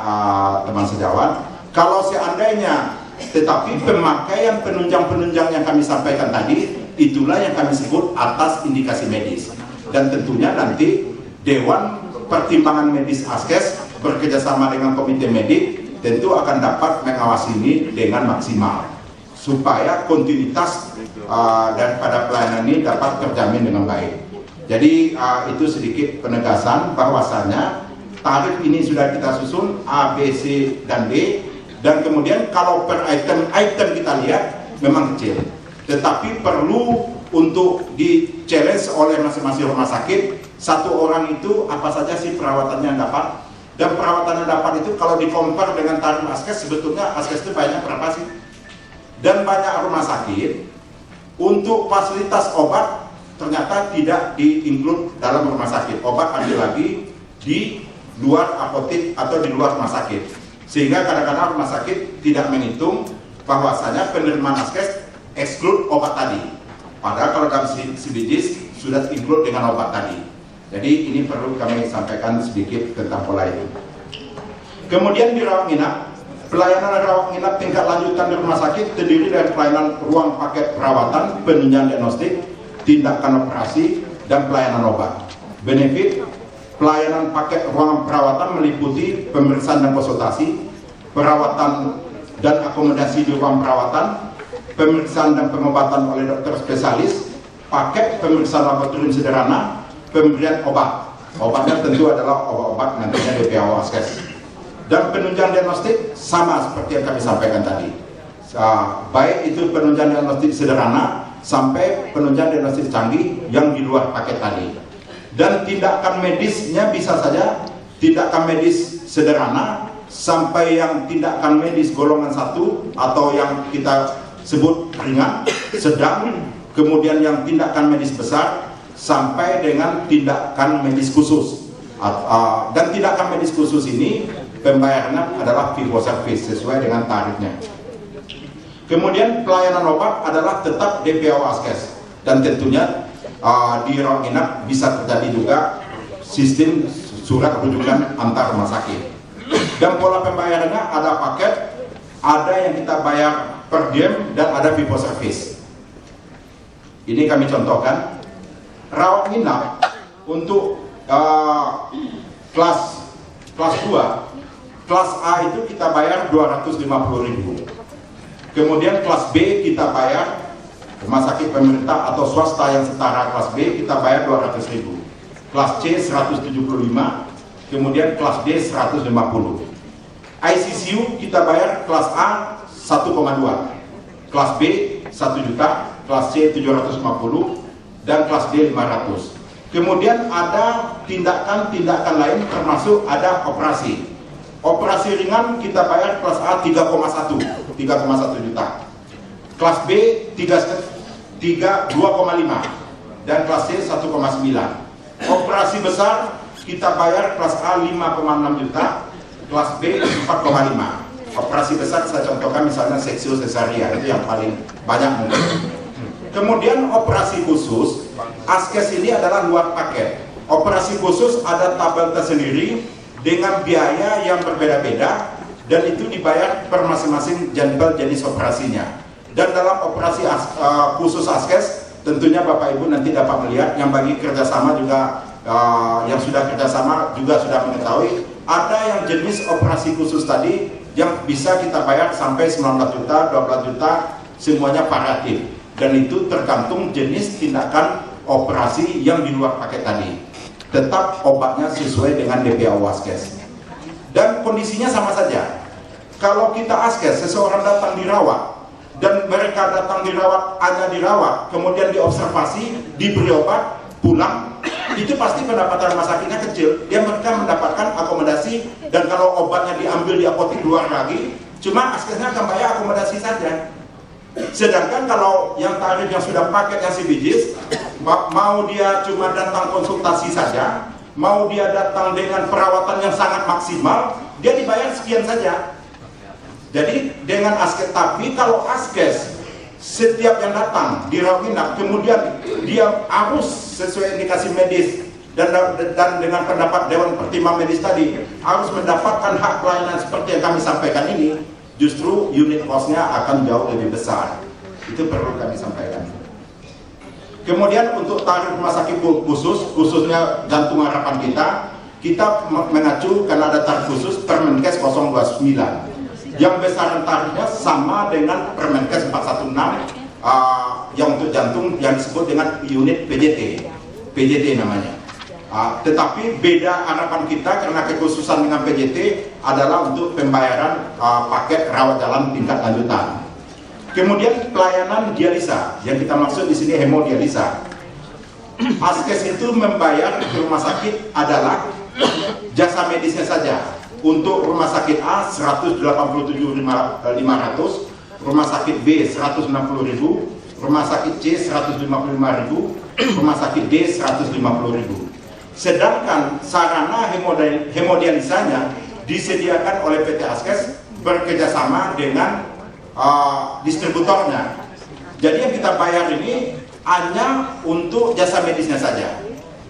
E: teman sejawat. Kalau seandainya tetapi pemakaian penunjang-penunjang yang kami sampaikan tadi, itulah yang kami sebut atas indikasi medis. Dan tentunya nanti Dewan Pertimbangan Medis Askes bekerjasama dengan Komite Medik tentu akan dapat mengawasi ini dengan maksimal, supaya kontinuitas daripada pelayanan ini dapat terjamin dengan baik. Jadi itu sedikit penegasan bahwasanya tarif ini sudah kita susun A, B, C, dan D. Dan kemudian kalau per item kita lihat memang kecil. tetapi perlu untuk di-challenge oleh masing-masing rumah sakit, satu orang itu apa saja sih perawatannya yang dapat, dan perawatan yang dapat itu kalau di-compare dengan tarif Askes, sebetulnya Askes itu banyak berapa sih? Dan banyak rumah sakit untuk fasilitas obat ternyata tidak di-include dalam rumah sakit. Obat ambil lagi di luar apotek atau di luar rumah sakit, sehingga kadang-kadang rumah sakit tidak menghitung bahwasanya penerimaan Askes exclude obat tadi, padahal kalau dalam CBGs sudah include dengan obat tadi. Jadi ini perlu kami sampaikan sedikit tentang pola itu. Kemudian di rawat inap, pelayanan rawat inap tingkat lanjutan di rumah sakit terdiri dari pelayanan ruang paket perawatan, penunjang diagnostik, tindakan operasi, dan pelayanan obat. Benefit pelayanan paket ruangan perawatan meliputi pemeriksaan dan konsultasi, perawatan dan akomodasi di ruang perawatan, pemeriksaan dan pengobatan oleh dokter spesialis, paket pemeriksaan laboratorium sederhana, pemberian obat. Obatnya tentu adalah obat-obat nantinya DPAO Askes. Dan penunjang diagnostik sama seperti yang kami sampaikan tadi. Baik itu penunjang diagnostik sederhana sampai penunjang diagnostik canggih yang di luar paket tadi. Dan tindakan medisnya bisa saja tindakan medis sederhana sampai yang tindakan medis golongan 1 atau yang kita sebut ringan, sedang, kemudian yang tindakan medis besar sampai dengan tindakan medis khusus. Dan tindakan medis khusus ini pembayarannya adalah fee for service sesuai dengan tarifnya. Kemudian pelayanan obat adalah tetap DPAO Askes, dan tentunya di rawat inap bisa terjadi juga sistem surat rujukan antar rumah sakit. Dan pola pembayarannya ada paket, ada yang kita bayar per diem, dan ada fee for service. Ini kami contohkan. Rawat inap untuk kelas 2, kelas A itu kita bayar 250.000. Kemudian kelas B kita bayar, rumah sakit pemerintah atau swasta yang setara kelas B kita bayar 200.000. Kelas C 175, kemudian kelas D 150. ICCU kita bayar kelas A 1,2, kelas B 1 juta, kelas C 750, dan kelas D 500. Kemudian ada tindakan-tindakan lain termasuk ada operasi. Operasi ringan kita bayar kelas A 3,1 juta. Kelas B 2,5 dan kelas C 1,9. Operasi besar kita bayar kelas A 5,6 juta, kelas B 4,5. Operasi besar saya contohkan misalnya seksio cesarean, itu yang paling banyak mungkin. Kemudian operasi khusus, Askes ini adalah luar paket. Operasi khusus ada tabel tersendiri dengan biaya yang berbeda-beda, dan itu dibayar per masing-masing jenis operasinya. Dan dalam operasi khusus Askes, tentunya Bapak Ibu nanti dapat melihat, yang bagi kerjasama juga, yang sudah kerjasama juga sudah mengetahui, ada yang jenis operasi khusus tadi yang bisa kita bayar sampai 19 juta, 12 juta, semuanya variatif. Dan itu tergantung jenis tindakan operasi yang di luar paket tadi. Tetap obatnya sesuai dengan DPAO Askes. Dan kondisinya sama saja. Kalau kita Askes, seseorang datang dirawat, dan mereka datang dirawat, hanya dirawat, kemudian diobservasi, diberi obat, pulang, itu pasti pendapatan rumah sakitnya kecil. Dia mereka mendapatkan akomodasi, dan kalau obatnya diambil di apotek luar lagi, cuma Askesnya akan bayar akomodasi saja. Sedangkan kalau yang tarif yang sudah paket yang CBGs, mau dia cuma datang konsultasi saja, mau dia datang dengan perawatan yang sangat maksimal, dia dibayar sekian saja. Jadi dengan Askes, tapi kalau Askes setiap yang datang di rawat inap, kemudian dia harus sesuai indikasi medis dan dengan pendapat Dewan Pertimbangan Medis tadi, harus mendapatkan hak pelayanan seperti yang kami sampaikan ini, justru unit cost-nya akan jauh lebih besar. Itu perlu kami sampaikan. Kemudian untuk tarif rumah sakit khususnya Jantung Harapan kita mengacu karena ada tarif khusus Permenkes 029 yang besaran tarifnya sama dengan Permenkes 416 yang untuk jantung yang disebut dengan unit PJT namanya. Tetapi beda harapan kita karena kekhususan dengan PJT adalah untuk pembayaran paket rawat jalan tingkat lanjutan. Kemudian pelayanan dialisa, yang kita maksud di sini hemodialisa. Askes itu membayar ke rumah sakit adalah jasa medisnya saja. Untuk rumah sakit A 187.500, rumah sakit B 160.000, rumah sakit C 155.000, rumah sakit D 150.000. Sedangkan sarana hemodialisanya disediakan oleh PT Askes bekerjasama dengan distributornya. Jadi yang kita bayar ini hanya untuk jasa medisnya saja.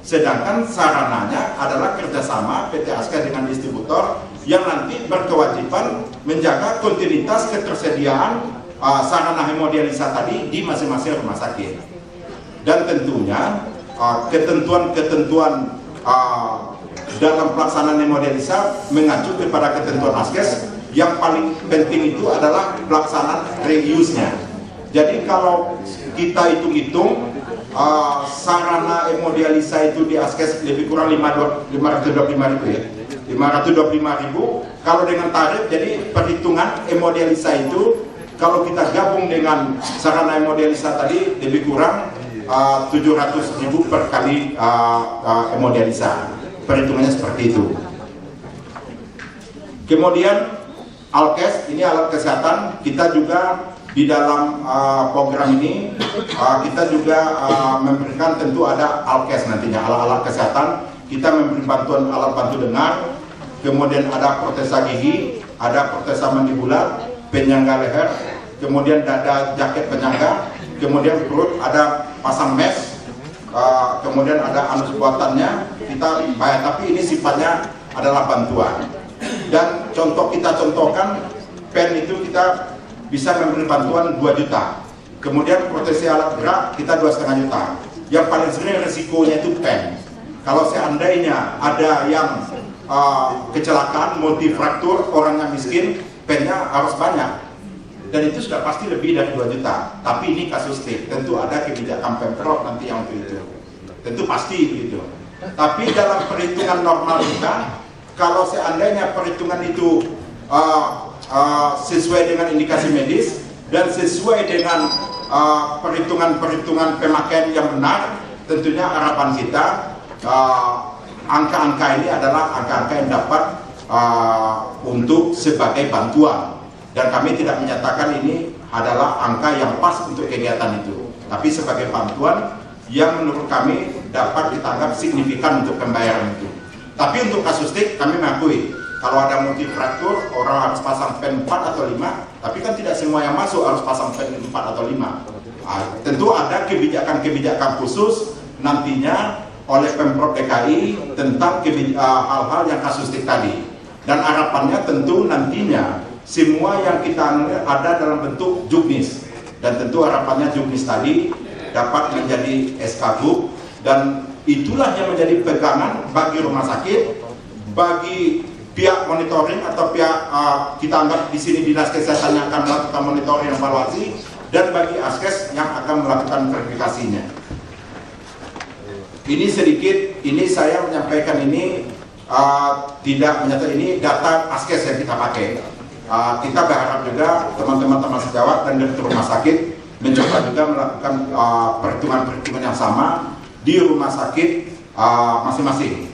E: Sedangkan sarananya adalah kerjasama PT Askes dengan distributor yang nanti berkewajiban menjaga kontinuitas ketersediaan sarana hemodialisa tadi di masing-masing rumah sakit. Dan tentunya ketentuan-ketentuan dalam pelaksanaan hemodialisa mengacu kepada ketentuan Askes. Yang paling penting itu adalah pelaksanaan reuse-nya. Jadi kalau kita hitung-hitung sarana hemodialisa itu di Askes lebih kurang 525.000 ya. 525.000 kalau dengan tarif, jadi perhitungan hemodialisa itu kalau kita gabung dengan sarana hemodialisa tadi lebih kurang 700.000 per kali hemodialisa. Perhitungannya seperti itu. Kemudian Alkes, ini alat kesehatan. Kita juga di dalam program ini kita juga memberikan, tentu ada Alkes nantinya, alat-alat kesehatan. Kita memberi bantuan alat bantu dengar, kemudian ada protesa gigi, ada protesa mandibular, penyangga leher, kemudian dada jaket penyangga, kemudian perut ada pasang mesh, kemudian ada anus buatannya kita bayar, tapi ini sifatnya adalah bantuan. Dan kita contohkan pen itu kita bisa memberi bantuan 2 juta, kemudian protesi alat gerak kita 2,5 juta. Yang paling sering resikonya itu pen. Kalau seandainya ada yang kecelakaan multifraktur, orangnya miskin, pennya harus banyak, dan itu sudah pasti lebih dari 2 juta. Tapi ini kasus tip, tentu ada kebijakan Pemprov nanti yang untuk itu, tentu pasti begitu. Tapi dalam perhitungan normal kita, kalau seandainya perhitungan itu sesuai dengan indikasi medis dan sesuai dengan perhitungan-perhitungan pemakaian yang benar, tentunya harapan kita angka-angka ini adalah angka-angka yang dapat untuk sebagai bantuan, dan kami tidak menyatakan ini adalah angka yang pas untuk kegiatan itu, tapi sebagai bantuan yang menurut kami dapat ditanggap signifikan untuk pembayaran itu. Tapi untuk kasustik kami mengakui kalau ada multifraktur orang harus pasang pen 4 atau 5, tapi kan tidak semua yang masuk harus pasang pen 4 atau 5. Tentu ada kebijakan-kebijakan khusus nantinya oleh Pemprov DKI tentang hal-hal yang kasustik tadi. Dan harapannya tentu nantinya semua yang kita ada dalam bentuk juknis, dan tentu harapannya juknis tadi dapat menjadi SKGUP, dan itulah yang menjadi pegangan bagi rumah sakit, bagi pihak monitoring atau pihak kita anggap di sini dinas kesehatan yang akan melakukan monitoring evaluasi, dan bagi Askes yang akan melakukan verifikasinya. Ini sedikit, ini saya menyampaikan ini tidak menyatakan ini data Askes yang kita pakai. Kita berharap juga teman-teman sejawat dan dari rumah sakit mencoba juga melakukan perhitungan-perhitungan yang sama di rumah sakit masing-masing.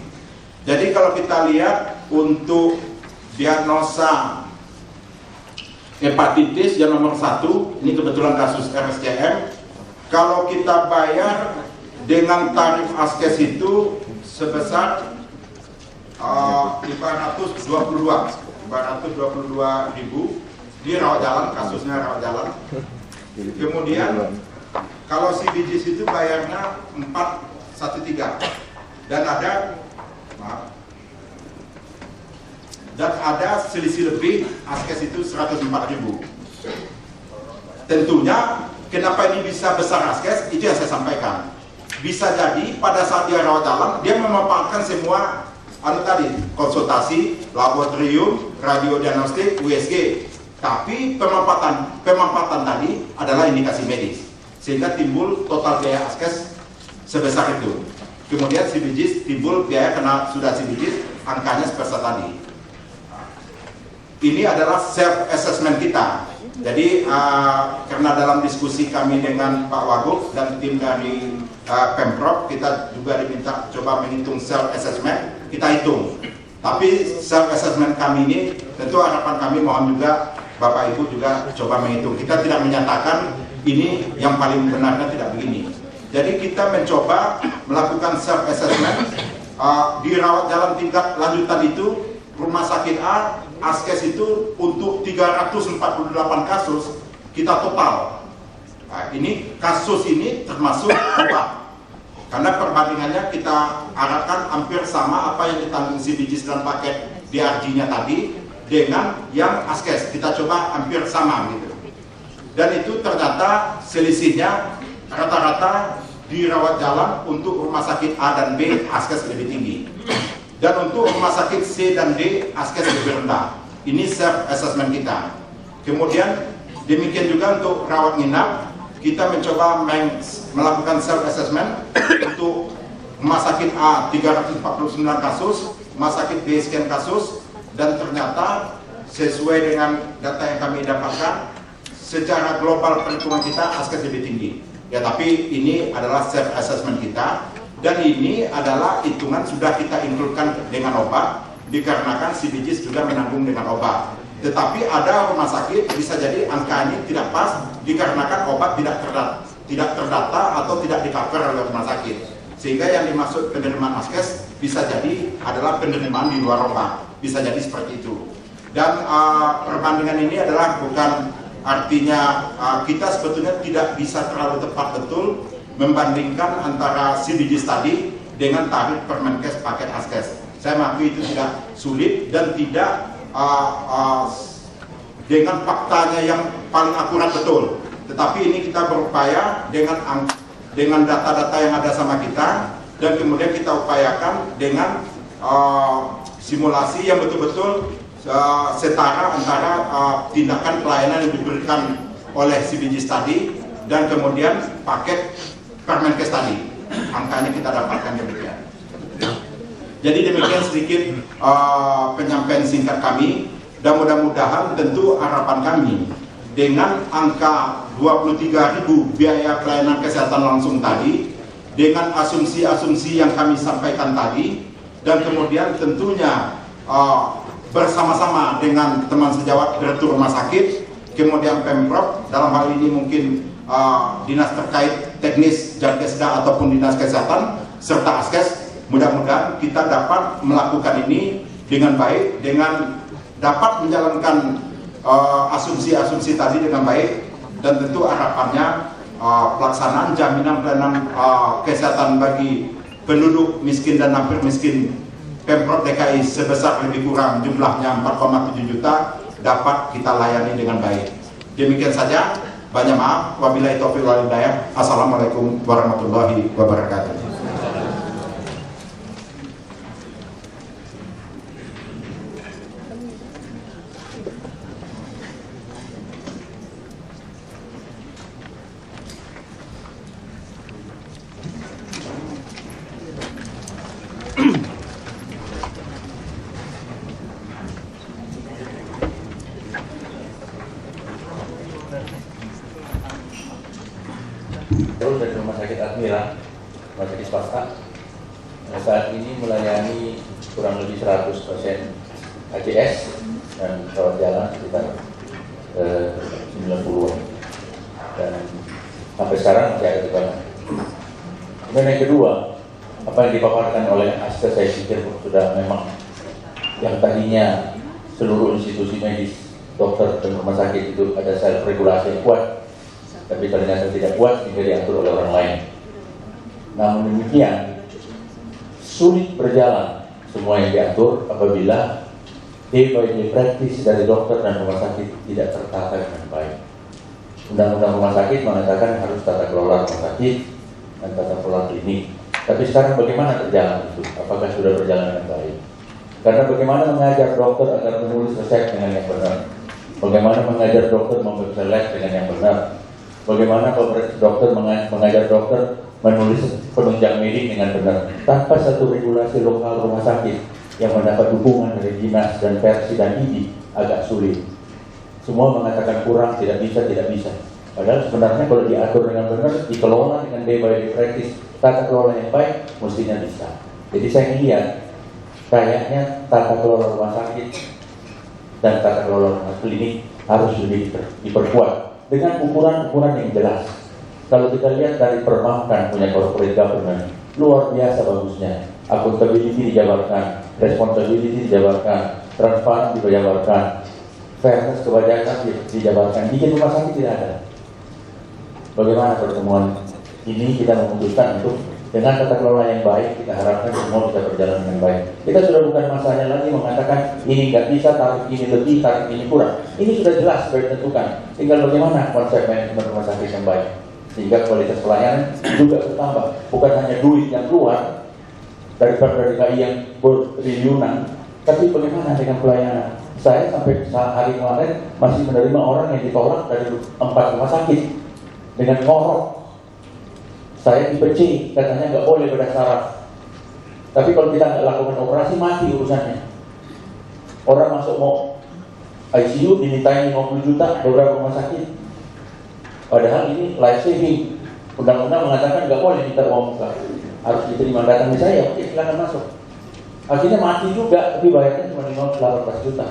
E: Jadi kalau kita lihat untuk diagnosa hepatitis yang nomor 1, ini kebetulan kasus RSCM, kalau kita bayar dengan tarif Askes itu sebesar 522.000 di rawat jalan, kasusnya rawat jalan. Kemudian kalau CBGs itu bayarnya 413, dan ada selisih lebih Askes itu 104.000. Tentunya kenapa ini bisa besar Askes, itu yang saya sampaikan. Bisa jadi pada saat dia rawat jalan dia memanfaatkan semua tadi, konsultasi, laboratorium, radiodiagnostik, USG. Tapi pemanfaatan tadi adalah indikasi medis, sehingga timbul total biaya Askes sebesar itu. Kemudian CBGs timbul biaya karena sudah CBGs, angkanya sebesar tadi. Ini adalah self assessment kita. Jadi karena dalam diskusi kami dengan Pak Wagub dan tim dari Pemprov, kita juga diminta coba menghitung self assessment, kita hitung. Tapi self assessment kami ini tentu harapan kami mohon juga Bapak Ibu juga coba menghitung. Kita tidak menyatakan ini yang paling benarnya tidak begini. Jadi kita mencoba melakukan self assessment di rawat jalan tingkat lanjutan itu, rumah sakit A, Askes itu untuk 348 kasus kita total. Nah, ini kasus ini termasuk obat. Karena perbandingannya kita harapkan hampir sama apa yang ditanggung CBGs dan paket DRG-nya tadi dengan yang Askes. Kita coba hampir sama gitu. Dan itu ternyata selisihnya rata-rata di rawat jalan untuk rumah sakit A dan B Askes lebih tinggi. Dan untuk rumah sakit C dan D, Askes lebih rendah. Ini self assessment kita. Kemudian demikian juga untuk rawat inap, kita mencoba melakukan self assessment untuk rumah sakit A 349 kasus, rumah sakit B sekian kasus, dan ternyata sesuai dengan data yang kami dapatkan, secara global perhitungan kita Askes lebih tinggi. Ya, tapi ini adalah self assessment kita. Dan ini adalah hitungan sudah kita includekan dengan obat, dikarenakan CBGs juga menanggung dengan obat. Tetapi ada rumah sakit bisa jadi angka ini tidak pas, dikarenakan obat tidak terdata atau tidak di-cover oleh rumah sakit. Sehingga yang dimaksud penerimaan Askes bisa jadi adalah penerimaan di luar obat. Bisa jadi seperti itu. Dan perbandingan ini adalah bukan artinya kita sebetulnya tidak bisa terlalu tepat betul membandingkan antara CBGs tadi dengan tarif Permenkes paket Askes. Saya mengakui itu tidak sulit dan tidak dengan faktanya yang paling akurat betul. Tetapi ini kita berupaya dengan data-data yang ada sama kita, dan kemudian kita upayakan dengan simulasi yang betul-betul setara antara tindakan pelayanan yang diberikan oleh CBGs tadi dan kemudian paket Permenkes tadi. Angkanya kita dapatkan demikian. Jadi demikian sedikit penyampaian singkat kami, dan mudah-mudahan tentu harapan kami dengan angka 23.000 biaya pelayanan kesehatan langsung tadi, dengan asumsi-asumsi yang kami sampaikan tadi, dan kemudian tentunya bersama-sama dengan teman sejawat direktur rumah sakit, kemudian Pemprov, dalam hal ini mungkin dinas terkait teknis Jankesda ataupun dinas kesehatan serta Askes, mudah-mudahan kita dapat melakukan ini dengan baik, dengan dapat menjalankan asumsi-asumsi tadi dengan baik, dan tentu harapannya pelaksanaan jaminan pelayanan kesehatan bagi penduduk miskin dan hampir miskin Pemprov DKI sebesar lebih kurang jumlahnya 4,7 juta dapat kita layani dengan baik. Demikian saja. Banyak maaf, wabillahi taufiq wal hidayah. Assalamualaikum warahmatullahi wabarakatuh.
F: Dari Rumah Sakit Admira, rumah sakit swasta, saat ini melayani kurang lebih 100% ACS dan rawat jalan sekitar 90-an, dan sampai sekarang masih ada kekurangan. Kemudian yang kedua, apa yang dipaparkan oleh Askes, saya pikir sudah memang yang tadinya seluruh institusi medis, dokter dan rumah sakit itu ada self regulasi yang kuat, tapi ternyata tidak kuat sehingga diatur oleh orang lain. Namun demikian, sulit berjalan semua yang diatur apabila day by day practice dari dokter dan rumah sakit tidak tertata dengan baik. Undang-undang rumah sakit mengatakan harus tata kelola rumah sakit dan tata kelola klinik. Tapi sekarang bagaimana berjalan itu? Apakah sudah berjalan dengan baik? Karena bagaimana mengajar dokter agar menulis resep dengan yang benar? Bagaimana mengajar dokter memeriksa lab dengan yang benar? Bagaimana dokter mengajar dokter menulis penunjang medik dengan benar tanpa satu regulasi lokal rumah sakit yang mendapat dukungan dari dinas dan Persi dan IDI agak sulit. Semua mengatakan kurang, tidak bisa. Padahal sebenarnya kalau diatur dengan benar, dikelola dengan day by day practice, tata kelola yang baik, mestinya bisa. Jadi saya lihat, kayaknya tata kelola rumah sakit dan tata kelola rumah klinik harus lebih diperkuat dengan ukuran-ukuran yang jelas. Kalau kita lihat dari perbankan punya corporate governance, luar biasa bagusnya. Accountability dijabarkan, responsibility dijabarkan, transparan dijabarkan, fairness kebajakan dijabarkan. Di rumah sakit tidak ada. Bagaimana pertemuan ini kita memutuskan untuk dengan tata kelola yang baik, kita harapkan semua bisa berjalan dengan baik. Kita sudah bukan masanya lagi mengatakan ini nggak bisa, tarif ini lebih, tarif ini kurang. Ini sudah jelas, sudah ditentukan. Tinggal bagaimana konsep manajemen rumah sakit yang baik, sehingga kualitas pelayanan juga bertambah. Bukan hanya duit yang keluar dari DKI yang bertriliunan, tapi bagaimana dengan pelayanan. Saya sampai hari kemarin masih menerima orang yang ditolak dari 4 rumah sakit dengan ngorok. Saya dibenci, katanya nggak boleh beda saraf. Tapi kalau kita nggak lakukan operasi, mati urusannya. Orang masuk mau ICU dimintain 50 juta beberapa rumah sakit. Padahal ini life saving. Undang-undang mengatakan nggak boleh minta uang muka, harus diterima. Datang ke saya, oke silakan masuk. Akhirnya mati juga, tapi bayarnya cuma 18 juta.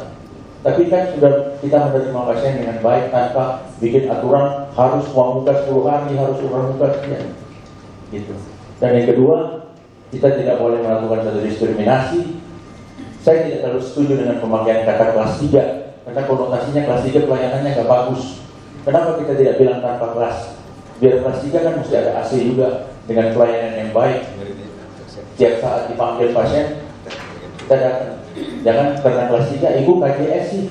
F: Tapi kan sudah kita menerima pasien dengan baik tanpa bikin aturan harus uang muka 10 hari, harus uang muka sekian. Gitu. Dan yang kedua, kita tidak boleh melakukan satu diskriminasi. Saya tidak terlalu setuju dengan pemakaian kata kelas 3, karena konotasinya kelas 3 pelayanannya nggak bagus. Kenapa kita tidak bilang tanpa kelas? Biar kelas 3 kan mesti ada AC juga dengan pelayanan yang baik. Setiap saat dipanggil pasien, kita datang. Jangan karena kelas 3, ibu KJS sih.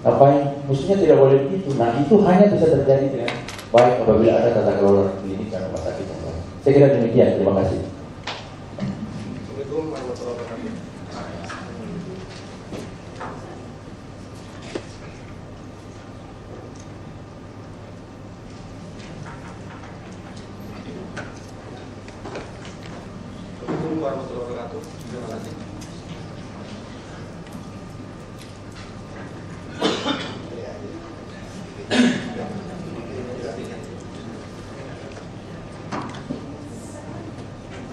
F: Ngapain? Mestinya tidak boleh begitu. Nah itu hanya bisa terjadi dengan baik apabila ada tata kelola klinik dan rumah sakit yang baik. Saya kira demikian. Terima kasih.
G: Assalamualaikum warahmatullahi wabarakatuh. Assalamualaikum warahmatullahi wabarakatuh. Terima kasih.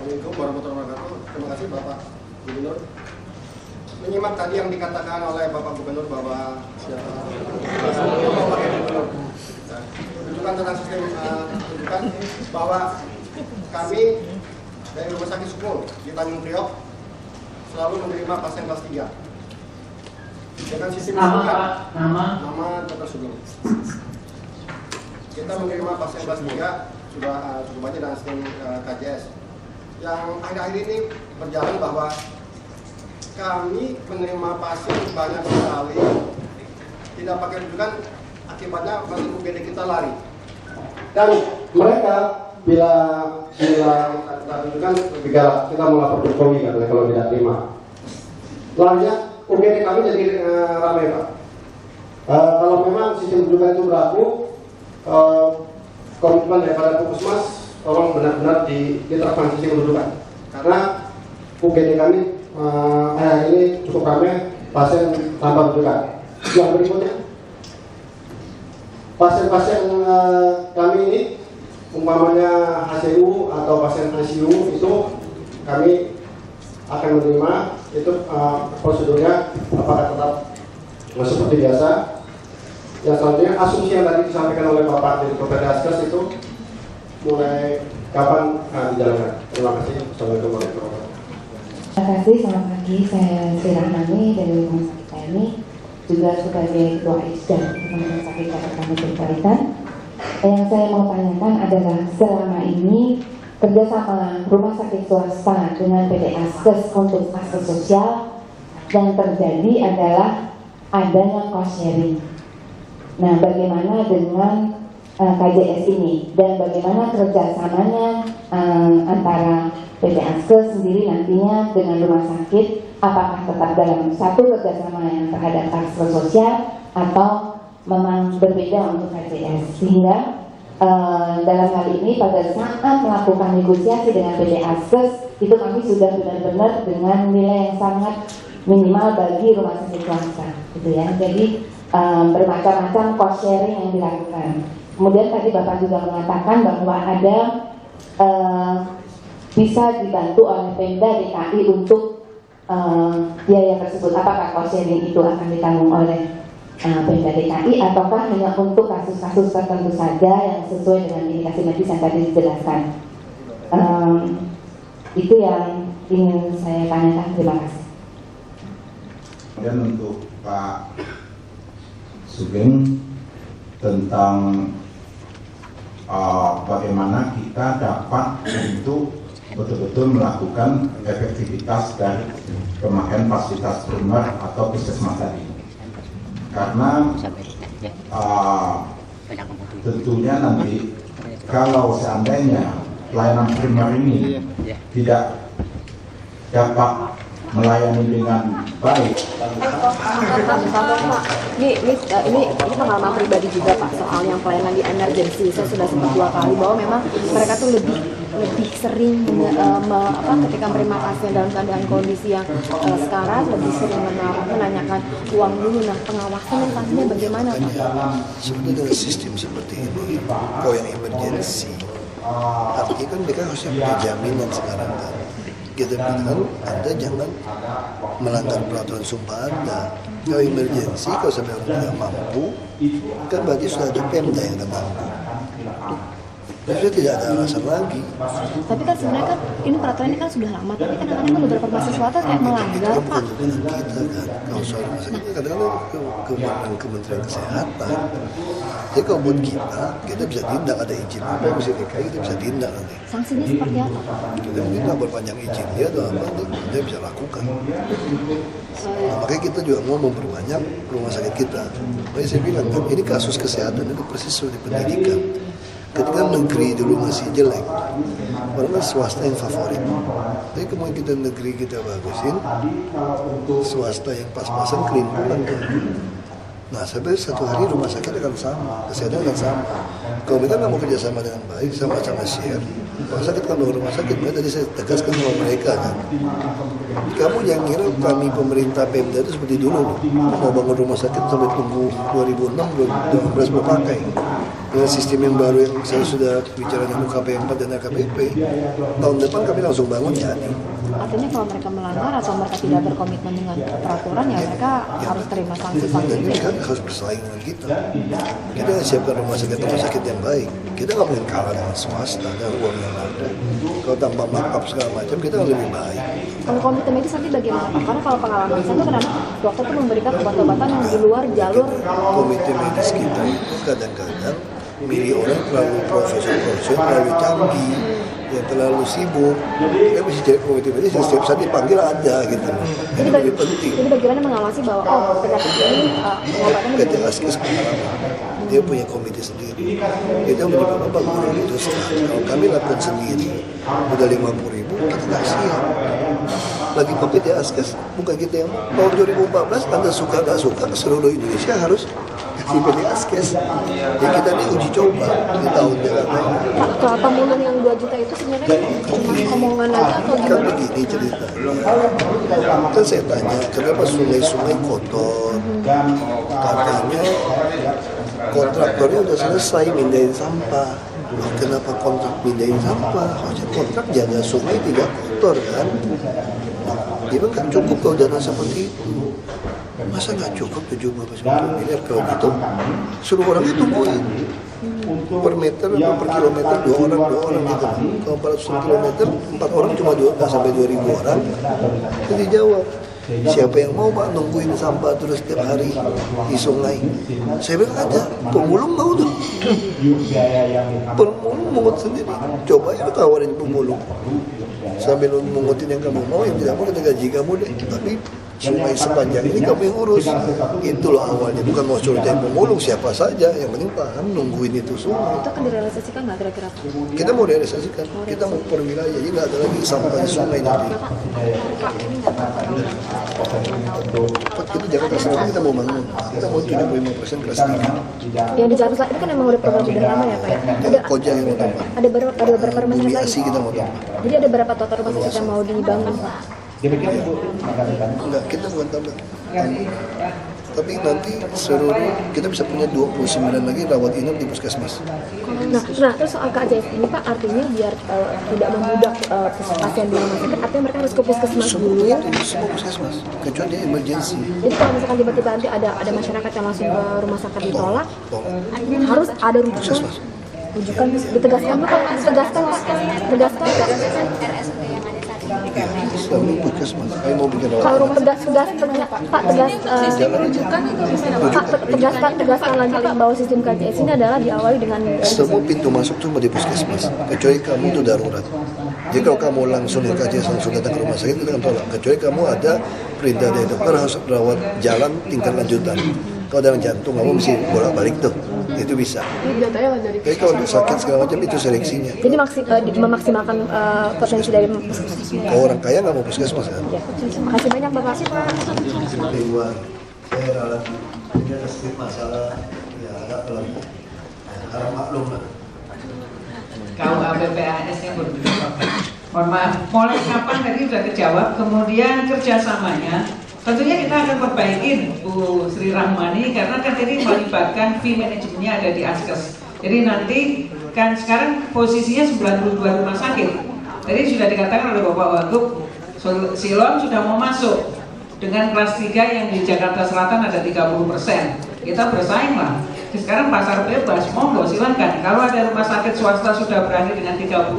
G: Assalamualaikum warahmatullahi wabarakatuh. Terima kasih Bapak Gubernur. Menyimak tadi yang dikatakan oleh Bapak Gubernur bahwa rujukan tentang sistem rujukan bahwa kami dari Rumah Sakit Sukmul di Tanjung Priok selalu menerima pasien kelas 3 dengan sistem nama Dr. Sugeng. Kita menerima pasien kelas 3 sudah cukup banyak dengan sistem KJS. Yang akhir-akhir ini berjalan bahwa kami menerima pasien banyak sekali tidak pakai rujukan, akibatnya pasien UGD kita lari. Dan mereka bila rujukan lebih galak, kita melapor Jokowi katanya kalau tidak terima. Larinya UGD kami jadi ramai Pak. Kalau memang sistem rujukan itu berlaku, komitmen daripada Puskesmas tolong benar-benar diterapkan sistem rujukan, karena UGD kami ini cukup ramai pasien tanpa rujukan. Yang berikutnya, pasien-pasien kami ini umpamanya HCU atau pasien ICU itu kami akan menerima itu prosedurnya apakah tetap seperti biasa. Yang selanjutnya, asumsi yang tadi disampaikan oleh Bapak dari Koperaskes itu mulai kapan dijalankan? Terima kasih. Assalamualaikum warahmatullahi wabarakatuh.
H: Terima kasih. Selamat pagi. Saya Sri Rahmani dari Rumah Sakit TNI, juga sebagai Ketua ISDA Rumah Sakit Jakarta Metropolitan. Yang saya mau tanyakan adalah selama ini kerjasama rumah sakit swasta dengan PT Askes untuk askes sosial yang terjadi adalah adanya cost sharing. Nah, bagaimana dengan KJS ini dan bagaimana kerjasamanya antara PT Askes sendiri nantinya dengan rumah sakit, apakah tetap dalam satu kerjasama yang terhadap askes sosial atau memang berbeda untuk KJS, sehingga dalam hal ini pada saat melakukan negosiasi dengan PT Askes itu kami sudah benar-benar dengan nilai yang sangat minimal bagi rumah sakit swasta, gitu ya. Jadi bermacam-macam cost sharing yang dilakukan. Kemudian tadi Bapak juga mengatakan bahwa ada bisa dibantu oleh Pemda DKI untuk biaya tersebut. Apakah cost sharing itu akan ditanggung oleh Pemda DKI ataukah hanya untuk kasus-kasus tertentu saja yang sesuai dengan indikasi medis yang tadi dijelaskan? Itu yang ingin saya tanyakan. Terima kasih.
E: Kemudian untuk Pak Sugeng tentang bagaimana kita dapat untuk betul-betul melakukan efektivitas dari pemakaian fasilitas primer atau puskesmas tadi. Karena tentunya nanti kalau seandainya pelayanan primer ini tidak dapat melayani dengan baik.
I: Ini pengalaman pribadi juga Pak soal yang pelayanan di emergency. Saya sudah sempat 2 kali bahwa memang mereka tuh lebih sering ketika menerima pasien dalam keadaan kondisi yang sekarang lebih sering menanyakan uang dulu. Nah, pengawasan dan pastinya bagaimana Pak?
B: Sebenarnya dengan sistem seperti ini, kalau yang emergency, artinya kan mereka harusnya punya jaminan sekarang kan. Kita bilang Anda jangan melanggar peraturan sumpah Anda. Kalau emergency, kalau sampai orang tidak mampu, kan berarti sudah ada Pemda yang tidak mampu. Sudah tidak ada alasan lagi.
I: Tapi kan sebenarnya kan ini peraturan ini kan sudah lama, tapi kan kadang-kadang kan beberapa rumah swasta kayak melanggar Pak.
B: Kita kan, kalau soal rumah sakit kadang-kadang Kementerian Kesehatan. Jadi kalau buat kita bisa tindak, ada izin apa mesti DKI, kita bisa tindak nanti.
I: Sanksinya seperti apa?
B: Kita mungkin nggak berpanjang izin dia atau apa, kita bisa lakukan. Nah, makanya kita juga mau memperbanyak rumah sakit kita. Makanya saya bilang kan, ini kasus kesehatan itu persis seperti pendidikan. Ketika negeri dulu masih jelek, orang kan swasta yang favorit. Tapi kemudian kita negeri kita bagusin, swasta yang pas-pasan kelimpungan. Nah, sampai satu hari rumah sakit akan sama, kesehatan akan sama. Kalau mereka nggak mau kerjasama dengan baik, sama-sama share, rumah sakit kan rumah sakit. Makanya tadi saya tegaskan sama mereka kan. Kamu jangan kira kami pemerintah Pemda itu seperti dulu. Mau bangun rumah sakit sampai tunggu 2006, 2012 mau pakai. Dengan sistem yang baru yang saya sudah bicara dengan UKP 4 dan LKPP, tahun depan kami langsung bangun jadi.
I: Artinya kalau mereka melanggar atau mereka tidak berkomitmen dengan peraturan ya mereka harus terima sanksi-sanksi.
B: Dan mereka harus bersaing dengan kita. Kita siapkan rumah sakit yang baik. Kita nggak mungkin kalah dengan swasta dan uang yang ada. Kalau tanpa markup segala macam kita lebih baik.
I: Kalau komite medis nanti bagaimana Pak? Karena kalau pengalaman saya itu kadang dokter itu memberikan obat-obatan yang di luar jalur.
B: Komite medis kita itu kadang-kadang milih orang terlalu profesional, terlalu canggih, yang terlalu sibuk. Kita mesti cari komite medis yang setiap saat dipanggil ada gitu. Ini lebih penting.
I: Jadi bagaimana mengawasi bahwa penyakit ini pengobatannya
B: PT Askes dia punya komite sendiri. Kita menyebut apa guru itu sekarang. Kalau kami lakukan sendiri, udah 50.000 kita nggak siap. Lagi PT Askes bukan kita yang tahun 2014 Anda suka nggak suka seluruh Indonesia harus di PT Askes. Jadi kita ini uji coba di tahun Jakarta.
I: Pak, pemulung yang 2 juta itu sebenarnya cuma omongan aja atau
B: Kan
I: gimana?
B: begini cerita. Kan saya tanya, kenapa sungai-sungai kotor? Katanya kontraktornya udah selesai mindahin sampah. Kenapa kontrak mindahin sampah? Harusnya kontrak jaga sungai tidak kotor kan? Dia kan cukup kalau dana seperti itu. Masa nggak cukup 70-90 miliar kalau gitu? Suruh orangnya tungguin. Per meter atau per kilometer 2 orang gitu. Kalau 400 kilometer 4 orang cuma 2 sampai 2.000 orang. Jadi jawab. Siapa yang mau Pak nungguin sampah terus setiap hari di sungai? Saya bilang ada, pemulung mau tuh. Pemulung mungut sendiri. Coba ya tawarin pemulung. Sambil mungutin yang kamu mau, yang tidak mau kita gaji kamu deh. Tapi sungai sepanjang ini kamu yang urus. Itulah awalnya, bukan mau suruh jadi pemulung siapa saja, yang penting paham nungguin itu sungai.
I: Itu akan direalisasikan nggak kira-kira Pak?
B: Kita mau realisasikan, kita mau per wilayah, jadi nggak ada lagi sampah di sungai nanti. Kita Jakarta Selatan kita mau bangun, kita mau 75% kelas 3.
I: Yang di Jakarta Selatan itu kan memang udah program sudah lama ya Pak ya?
B: Ada koja yang mau tambah,
I: Ada beberapa rumah sakit
B: Bumi
I: lagi.
B: Asi kita mau tambah.
I: Jadi ada berapa total rumah sakit yang mau dibangun Pak?
B: Enggak, kita bukan tambah. Tapi nanti seluruh kita bisa punya 29 lagi rawat inap di puskesmas.
I: Nah, terus soal KJS ini Pak, artinya biar tidak membudak pasien di rumah sakit, artinya mereka harus ke puskesmas dulu.
B: Semua puskesmas, kecuali emergency.
I: Jadi kalau misalkan tiba-tiba nanti ada masyarakat yang langsung ke rumah sakit ditolak, harus ada rujukan. Rujukan ditegaskan Pak, ditegaskan.
B: Selalu puskesmas. Saya mau bikin rawat.
I: Kalau rumah tegaskan Pak, tegaskan lagi Pak bahwa sistem KJS ini adalah diawali dengan
B: semua pintu masuk cuma di puskesmas, kecuali kamu itu darurat. Jadi kalau kamu langsung di KJS langsung datang ke rumah sakit kita akan tolak. Kecuali kamu ada perintah dari dokter harus rawat jalan tingkat lanjutan. Kalau dalam jantung kamu mesti bolak-balik tuh, itu bisa. Tapi kalau untuk sakit segala macam itu seleksinya.
I: Jadi memaksimalkan potensi dari
B: Kalau orang kaya nggak mau puskesmas kan?
I: Ya. Makasih banyak Bapak.
B: Mingguan, saya ralat ini ada sedikit masalah ya agak pelan. Harap maklum lah.
J: KUA BPAS yang berbeda. Mohon maaf, mulai kapan tadi sudah kejawab, kemudian kerjasamanya tentunya kita akan perbaikin Bu Sri Rahmani karena kan tadi melibatkan fee manajemennya ada di Askes. Jadi nanti kan sekarang posisinya 92 rumah sakit. Tadi sudah dikatakan oleh Bapak Wagub, Silom sudah mau masuk dengan kelas 3 yang di Jakarta Selatan ada 30%. Kita bersaing lah. Sekarang pasar bebas, monggo silakan. Kalau ada rumah sakit swasta sudah berani dengan 30%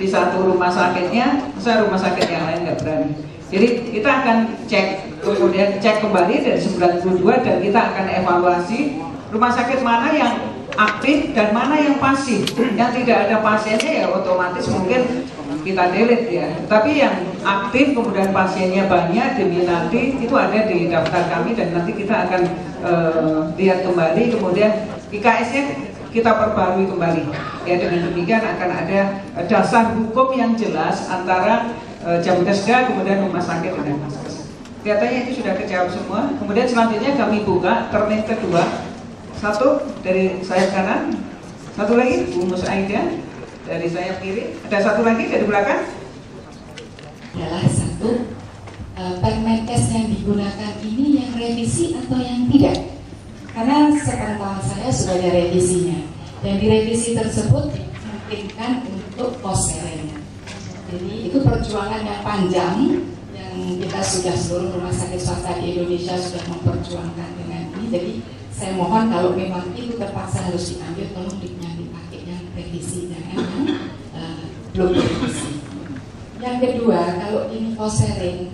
J: di satu rumah sakitnya, masa rumah sakit yang lain nggak berani. Jadi kita akan cek, kemudian cek kembali dari 92 dan kita akan evaluasi rumah sakit mana yang aktif dan mana yang pasif. Yang tidak ada pasiennya ya otomatis mungkin kita delete ya. Tapi yang aktif kemudian pasiennya banyak diminati itu ada di daftar kami dan nanti kita akan lihat kembali. Kemudian IKS-nya kita perbarui kembali. Ya dengan demikian akan ada dasar hukum yang jelas antara Jamkesda kemudian rumah sakit dan Askes. Kelihatannya itu sudah kejawab semua. Kemudian selanjutnya kami buka termin kedua. Satu dari sayap kanan, satu lagi Bu Mus Aida dari sayap kiri, ada satu lagi dari belakang.
H: Adalah satu Permenkes yang digunakan ini yang revisi atau yang tidak? Karena sepengetahuan saya sudah ada revisinya dan di revisi tersebut dimungkinkan untuk post-sharing. Jadi itu perjuangan yang panjang yang kita sudah seluruh rumah sakit swasta di Indonesia sudah memperjuangkan dengan ini. Jadi saya mohon kalau memang itu terpaksa harus diambil, tolong dipakai yang revisi, jangan yang belum revisi. Yang kedua, kalau ini cost sharing,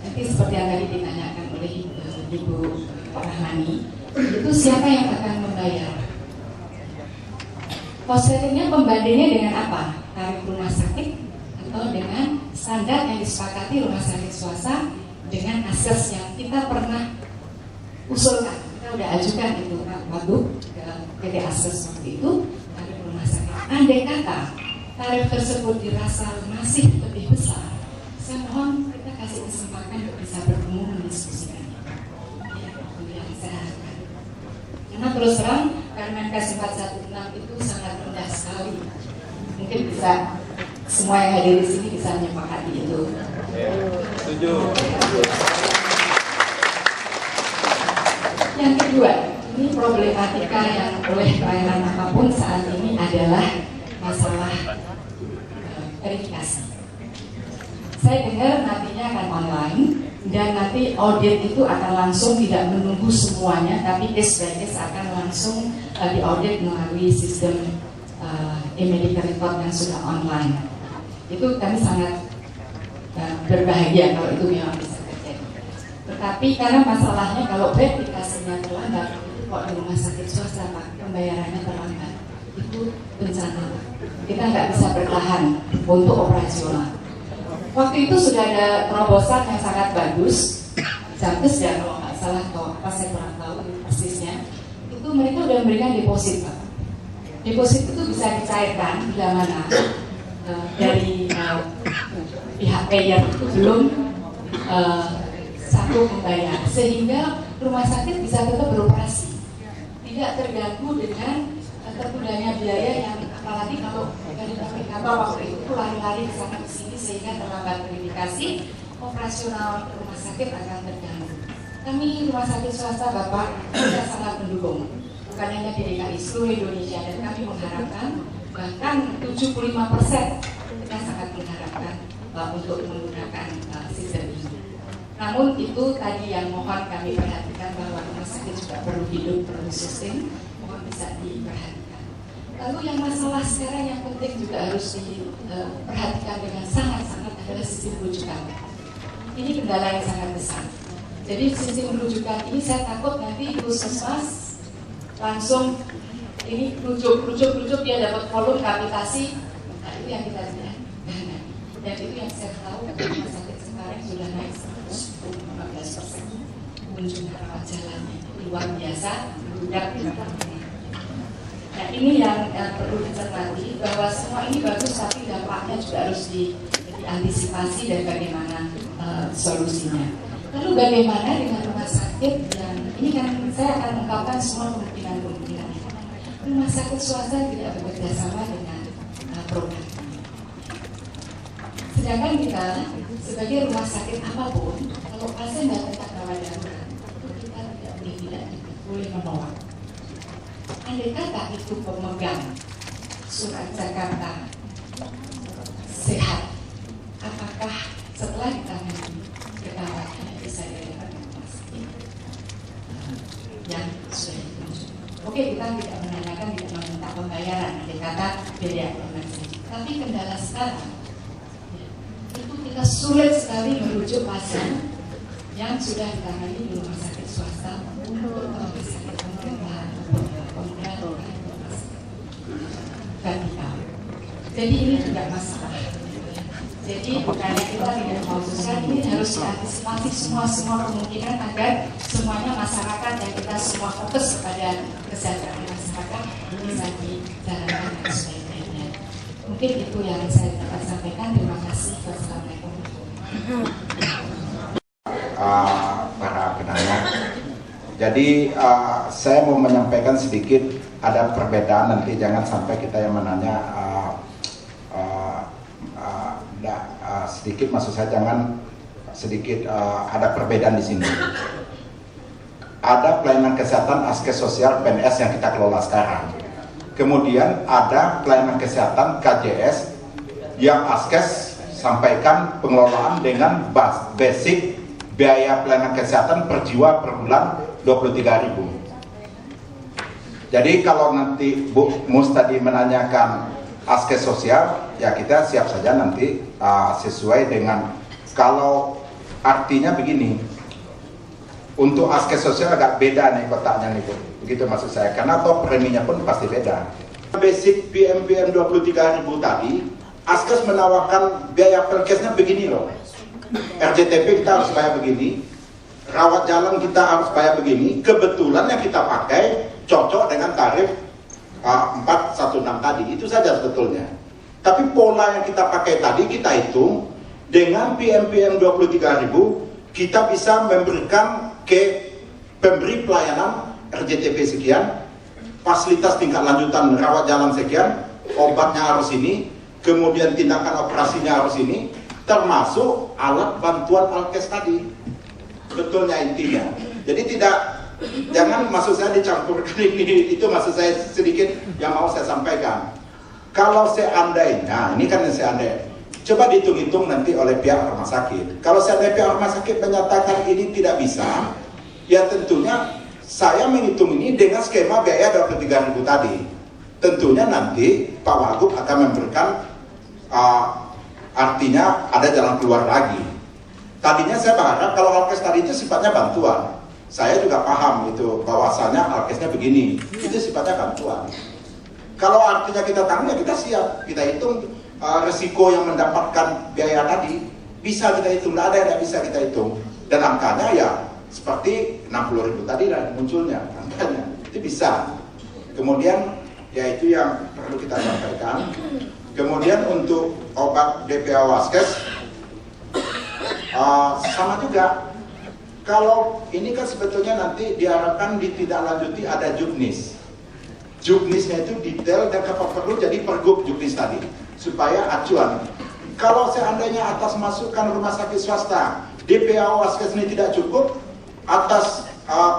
H: nanti seperti yang tadi ditanyakan oleh Ibu Rahmani, itu siapa yang akan membayar? Cost sharingnya pembandingnya dengan apa? Tarif rumah sakit atau dengan standar yang disepakati rumah sakit swasta dengan Askes yang kita pernah usulkan, kita udah ajukan itu Pak Wagub ke PT Askes waktu itu tarif rumah sakit. Andai kata tarif tersebut dirasa masih lebih besar, saya mohon kita kasih kesempatan untuk bisa bertemu mendiskusikan. Ya, yang saya harapkan. Karena terus terang Permenkes 416 itu sangat rendah sekali. Mungkin bisa semua yang hadir di sini bisa menyepakati itu.
C: Setuju.
H: Yang kedua, ini problematika yang oleh pelayanan apapun saat ini adalah masalah verifikasi. Saya dengar nantinya akan online dan nanti audit itu akan langsung tidak menunggu semuanya, tapi case by case akan langsung diaudit melalui sistem e-medical record yang sudah online. Itu kami sangat berbahagia kalau itu memang bisa terjadi. Tetapi karena masalahnya kalau verifikasinya terlambat, itu kok di rumah sakit swasta Pak, pembayarannya terlambat, itu bencana. Kita nggak bisa bertahan untuk operasional. Waktu itu sudah ada terobosan yang sangat bagus, Jamkes ya kalau nggak salah atau apa saya kurang tahu persisnya, itu mereka sudah memberikan deposit Pak. Deposit itu bisa dicairkan bila mana dari pihak payer itu belum satu membayar, sehingga rumah sakit bisa tetap beroperasi, tidak terganggu dengan tertundanya biaya yang apalagi kalau dari kantor waktu itu lari-lari ke sana ke sini sehingga terlambat verifikasi, operasional rumah sakit akan terganggu. Kami rumah sakit swasta Bapak kita sangat mendukung, bukan hanya di DKI, seluruh Indonesia, dan kami mengharapkan bahkan 75% kita sangat mengharapkan untuk menggunakan sistem ini. Namun itu tadi yang mohon kami perhatikan, bahwa rumah sakit juga perlu hidup, perlu sustain, mohon bisa diperhatikan. Lalu yang masalah sekarang yang penting juga harus diperhatikan dengan sangat-sangat adalah sistem rujukan. Ini kendala yang sangat besar. Jadi sistem rujukan ini saya takut nanti puskesmas langsung ini rujuk dia dapat volume kapitasi, nah itu yang kita lihat. Dan itu yang saya tahu rumah sakit sekarang sudah naik 15% kunjungan rawat jalannya, luar biasa. Nah ini yang perlu dicermati, bahwa semua ini bagus, tapi dampaknya juga harus diantisipasi dan bagaimana solusinya. Lalu bagaimana dengan rumah sakit yang ini kan saya akan ungkapkan semua kemungkinan-kemungkinan. Rumah sakit swasta tidak bekerja sama dengan program. Sedangkan kita sebagai rumah sakit apapun, kalau pasien datang ke rawat darurat, itu kita tidak boleh menolak. Andai kata itu pemegang surat Jakarta Sehat, apakah setelah ditangani kerawatnya bisa didapatkan rumah sakit yang sudah ditunjuk? Oke, kita tidak menanyakan, tidak meminta pembayaran, andai kata beda emergency. Tapi kendala sekarang itu kita sulit sekali merujuk pasien yang sudah ditangani di rumah sakit swasta untuk rumah sakit pemerintah. Jadi ini juga masalah. Jadi bukannya kita tidak mau susah, ini harus diantisipasi semua kemungkinan agar semuanya masyarakat dan kita semua fokus kepada kesejahteraan masyarakat bisa dijalankan dengan sebaik-baiknya. Mungkin itu yang saya dapat sampaikan. Terima kasih. Wassalamualaikum.
E: Para penanya. Jadi saya mau menyampaikan sedikit, ada perbedaan, nanti jangan sampai kita yang menanya sedikit, maksud saya jangan sedikit ada perbedaan di sini. Ada pelayanan kesehatan askes sosial PNS yang kita kelola sekarang. Kemudian ada pelayanan kesehatan KJS yang askes sampaikan pengelolaan dengan basic biaya pelayanan kesehatan per jiwa per bulan 23.000. Jadi kalau nanti Bu Mus tadi menanyakan askes sosial, ya kita siap saja nanti sesuai dengan, kalau artinya begini, untuk askes sosial agak beda nih kotaknya nih Bu, begitu maksud saya, karena toh preminya pun pasti beda. Basic PMPM 23.000 tadi, askes menawarkan biaya per case-nya begini loh, RJTP kita harus bayar begini, rawat jalan kita harus bayar begini, kebetulan yang kita pakai cocok dengan tarif 416 tadi, itu saja sebetulnya. Tapi pola yang kita pakai tadi, kita hitung dengan PMPM 23.000, kita bisa memberikan ke pemberi pelayanan RJTP sekian, fasilitas tingkat lanjutan rawat jalan sekian, obatnya harus ini, kemudian tindakan operasinya harus ini, termasuk alat bantuan alkes tadi. Betulnya intinya. Jadi jangan maksud saya dicampurkan ini, itu maksud saya sedikit yang mau saya sampaikan. Kalau seandainya, ini kan seandainya, coba dihitung-hitung nanti oleh pihak rumah sakit. Kalau seandainya pihak rumah sakit menyatakan ini tidak bisa, ya tentunya saya menghitung ini dengan skema biaya 23.000 tadi. Tentunya nanti Pak Wagub akan memberikan artinya ada jalan keluar lagi. Tadinya saya berharap kalau alkes tadi itu sifatnya bantuan. Saya juga paham itu bahwasanya alkesnya begini, itu sifatnya bantuan. Kalau artinya kita tanggung, ya kita siap, kita hitung resiko yang mendapatkan biaya tadi, bisa kita hitung, tidak ada yang tidak bisa kita hitung. Dan angkanya ya seperti 60.000 tadi dan munculnya angkanya, itu bisa. Kemudian ya itu yang perlu kita sampaikan. Kemudian untuk obat DPA Waskes sama juga. Kalau ini kan sebetulnya nanti diharapkan ditindaklanjuti ada juknis. Juknisnya itu detail dan kalau perlu jadi pergub juknis tadi supaya acuan. Kalau seandainya atas masukan rumah sakit swasta DPA Waskes ini tidak cukup, atas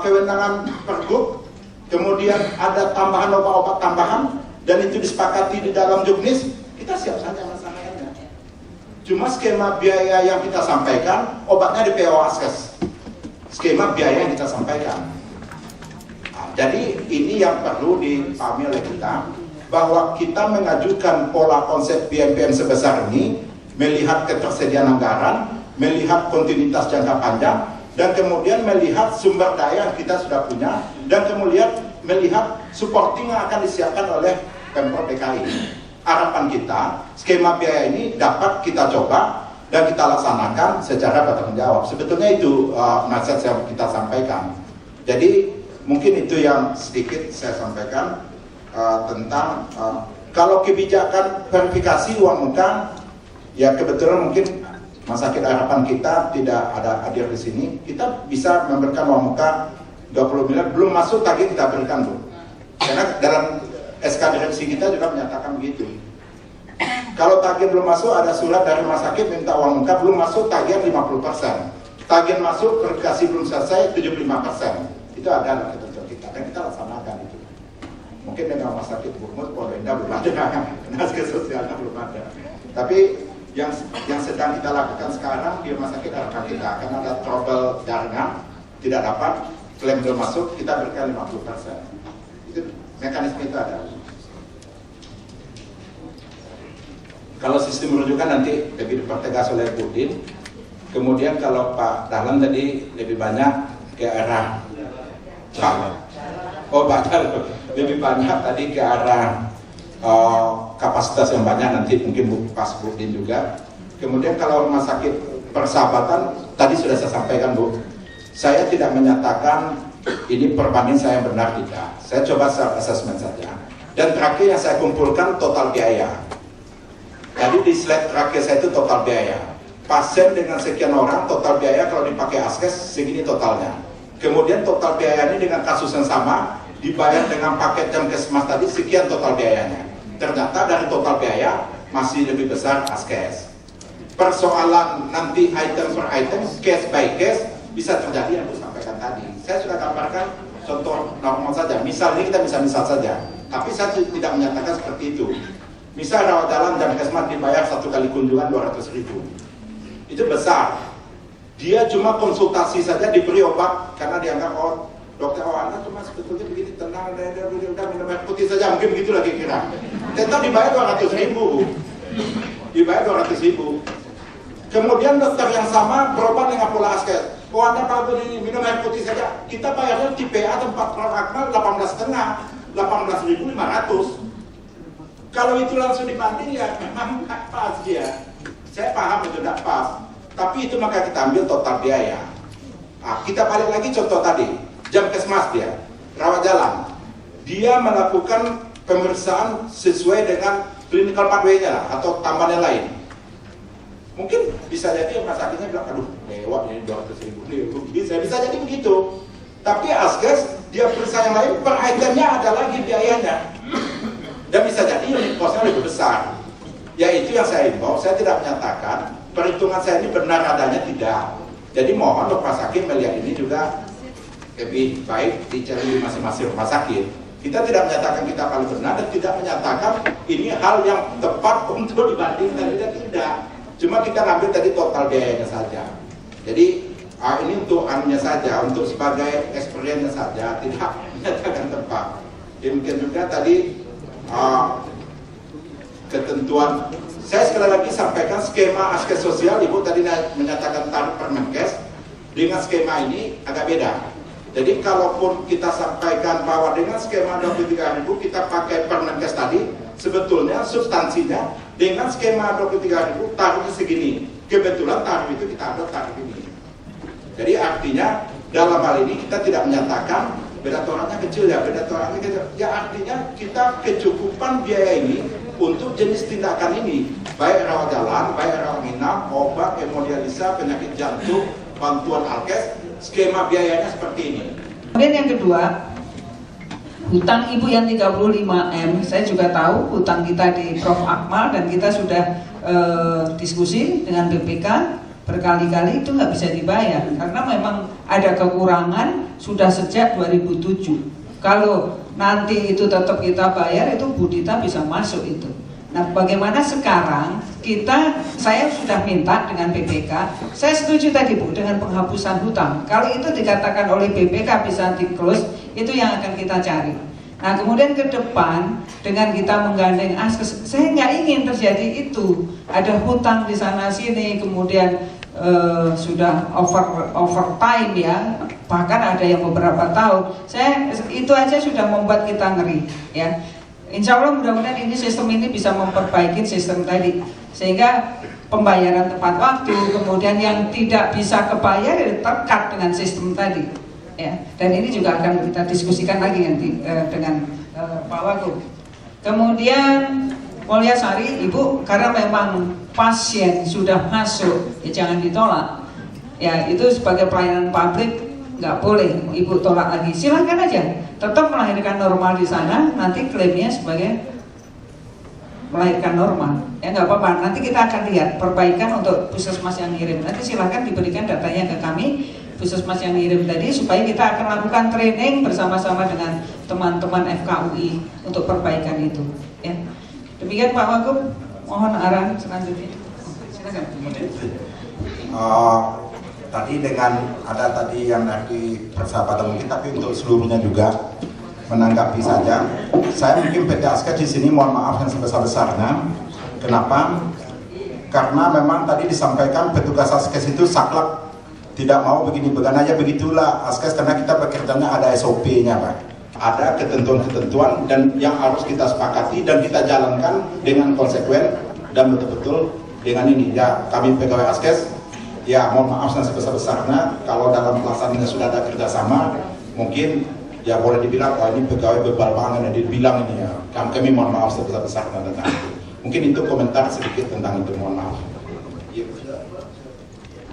E: kewenangan Pergub, kemudian ada tambahan obat-obat tambahan, dan itu disepakati di dalam juknis, kita siap saja melaksanakannya. Cuma skema biaya yang kita sampaikan, obatnya di PO Askes. Skema biaya yang kita sampaikan. Nah, jadi ini yang perlu dipahami oleh kita, bahwa kita mengajukan pola konsep PMPM sebesar ini, melihat ketersediaan anggaran, melihat kontinuitas jangka panjang, dan kemudian melihat sumber daya yang kita sudah punya, dan kemudian melihat supporting yang akan disiapkan oleh Pemprov DKI. Harapan kita, skema biaya ini dapat kita coba dan kita laksanakan secara bertanggung jawab. Sebetulnya itu nasihat yang kita sampaikan. Jadi mungkin itu yang sedikit saya sampaikan tentang kalau kebijakan verifikasi uang muka, ya kebetulan mungkin Mas Sakit harapan kita tidak ada hadir di sini, kita bisa memberikan uang muka 20 miliar, belum masuk tagih kita berikan, Bu. Karena dalam SK direksi kita juga menyatakan begitu. Kalau tagih belum masuk, ada surat dari Mas Sakit minta uang muka, belum masuk tagihan 50%. Tagihan masuk, verifikasi belum selesai 75%. Itu ada dalam ketentuan kita, dan kita laksanakan itu. Mungkin dengan Mas Sakit Burmut, Polda belum ada, karena sosialnya belum ada. Tapi yang sedang kita lakukan sekarang di rumah sakit harapan kita, karena ada trouble jaringan, tidak dapat, klaim belum masuk, kita berikan 50%. Itu mekanisme itu ada. Kalau sistem rujukan nanti lebih dipertegas oleh Budin. Kemudian kalau Pak Dahlan tadi lebih banyak ke arah lebih banyak tadi ke arah kapasitas yang banyak, nanti mungkin pas Budin juga. Kemudian kalau rumah sakit Persahabatan tadi sudah saya sampaikan, Bu, saya tidak menyatakan ini perbandingan saya benar, tidak. Saya coba self-assessment saja. Dan terakhir yang saya kumpulkan total biaya. Tadi di slide terakhir saya itu total biaya. Pasien dengan sekian orang, total biaya kalau dipakai Askes segini totalnya. Kemudian total biaya ini dengan kasus yang sama dibayar dengan paket Jamkesmas tadi, sekian total biayanya. Ternyata dari total biaya masih lebih besar Askes. Persoalan nanti item per item, case by case, bisa terjadi yang saya sampaikan tadi. Saya sudah gambarkan contoh normal saja. Misalnya kita bisa misal saja, tapi saya tidak menyatakan seperti itu. Misal rawat jalan Jamkesmas dibayar satu kali kunjungan 200.000. Itu besar. Dia cuma konsultasi saja diberi obat karena dianggap dokter Anda cuma sebetulnya begini, tenang, udah minum air putih saja, mungkin begitu lagi kira. Tetap dibayar 200.000. Dibayar 200.000. Kemudian dokter yang sama berobat dengan pola Askes. Anda kalau minum air putih saja, kita bayarnya di PA tempat Akmal 18,5, 18.500. Kalau itu langsung dibanding ya memang tidak pas dia. Saya paham itu tidak pas. Tapi itu maka kita ambil total biaya. Nah, kita balik lagi contoh tadi. Jamkesmas dia, rawat jalan, dia melakukan pemeriksaan sesuai dengan clinical pathway-nya atau tambahan yang lain. Mungkin bisa jadi rumah sakitnya bilang, aduh lewat ini 200.000, bisa jadi begitu. Tapi Askes, dia periksa yang lain, per itemnya ada lagi biayanya. Dan bisa jadi unit costnya lebih besar. Ya itu yang saya imbau, saya tidak menyatakan perhitungan saya ini benar adanya, tidak. Jadi mohon rumah sakit melihat ini juga lebih baik dicari di masing-masing rumah sakit. Kita tidak menyatakan kita paling benar dan tidak menyatakan ini hal yang tepat untuk dibandingkan, tidak. Cuma kita ambil tadi total biayanya saja. Jadi ini untuk anunya saja, untuk sebagai experience saja, tidak menyatakan tepat. Demikian juga tadi ketentuan. Saya sekali lagi sampaikan skema Askes sosial, Ibu tadi menyatakan tarif Permenkes, dengan skema ini agak beda. Jadi kalaupun kita sampaikan bahwa dengan skema 23.000 kita pakai Permenkes tadi, sebetulnya substansinya dengan skema 23.000 tarifnya segini. Kebetulan tarif itu kita ambil tarif ini. Jadi artinya dalam hal ini kita tidak menyatakan beda torannya kecil ya, beda torannya kecil. Ya artinya kita kecukupan biaya ini untuk jenis tindakan ini, baik rawat jalan, baik rawat inap, obat, hemodialisa, penyakit jantung, bantuan Alkes, skema biayanya seperti ini.
J: Kemudian yang kedua, hutang ibu yang 35M, saya juga tahu hutang kita di Prof. Akmal dan kita sudah diskusi dengan BPK berkali-kali itu nggak bisa dibayar karena memang ada kekurangan sudah sejak 2007. Kalau nanti itu tetap kita bayar, itu Bu Dita bisa masuk itu. Nah, bagaimana sekarang saya sudah minta dengan BPK, saya setuju tadi Bu dengan penghapusan hutang. Kalau itu dikatakan oleh BPK bisa di-close, itu yang akan kita cari. Nah, kemudian ke depan dengan kita menggandeng Askes, saya nggak ingin terjadi itu. Ada hutang di sana sini, kemudian sudah overtime ya, bahkan ada yang beberapa tahun. Itu aja sudah membuat kita ngeri ya. Insya Allah mudah-mudahan sistem ini bisa memperbaiki sistem tadi, sehingga pembayaran tepat waktu, kemudian yang tidak bisa kebayar terkat dengan sistem tadi ya. Dan ini juga akan kita diskusikan lagi nanti dengan Pak Wagub. Kemudian Mulyasari, Ibu, karena memang pasien sudah masuk, ya jangan ditolak. Ya itu sebagai pelayanan publik nggak boleh Ibu tolak lagi. Silakan aja, tetap melahirkan normal di sana. Nanti klaimnya sebagai melahirkan normal. Ya nggak apa-apa. Nanti kita akan lihat perbaikan untuk puskesmas yang ngirim. Nanti silakan diberikan datanya ke kami, puskesmas yang ngirim tadi, supaya kita akan lakukan training bersama-sama dengan teman-teman FKUI untuk perbaikan itu. Ya. Demikian Pak Wagub, mohon arahan selanjutnya. Silakan.
E: Tadi dengan ada tadi yang dari persahabatan mungkin, tapi untuk seluruhnya juga menanggapi saja. Saya mungkin PT Askes di sini mohon maaf yang sebesar-besarnya. Kenapa? Karena memang tadi disampaikan petugas Askes itu saklek, tidak mau begini aja begitulah Askes, karena kita bekerjanya ada SOP-nya Pak. Ada ketentuan-ketentuan dan yang harus kita sepakati dan kita jalankan dengan konsekuen dan betul-betul dengan ini. Ya kami pegawai Askes, ya mohon maaf yang sebesar-besarnya kalau dalam pelaksanaannya sudah ada kerjasama, mungkin ya boleh dibilang oh ini pegawai bebal banget, dibilang ini ya. Kami mohon maaf sebesar-besarnya tentang itu. Mungkin itu komentar sedikit tentang itu, mohon maaf.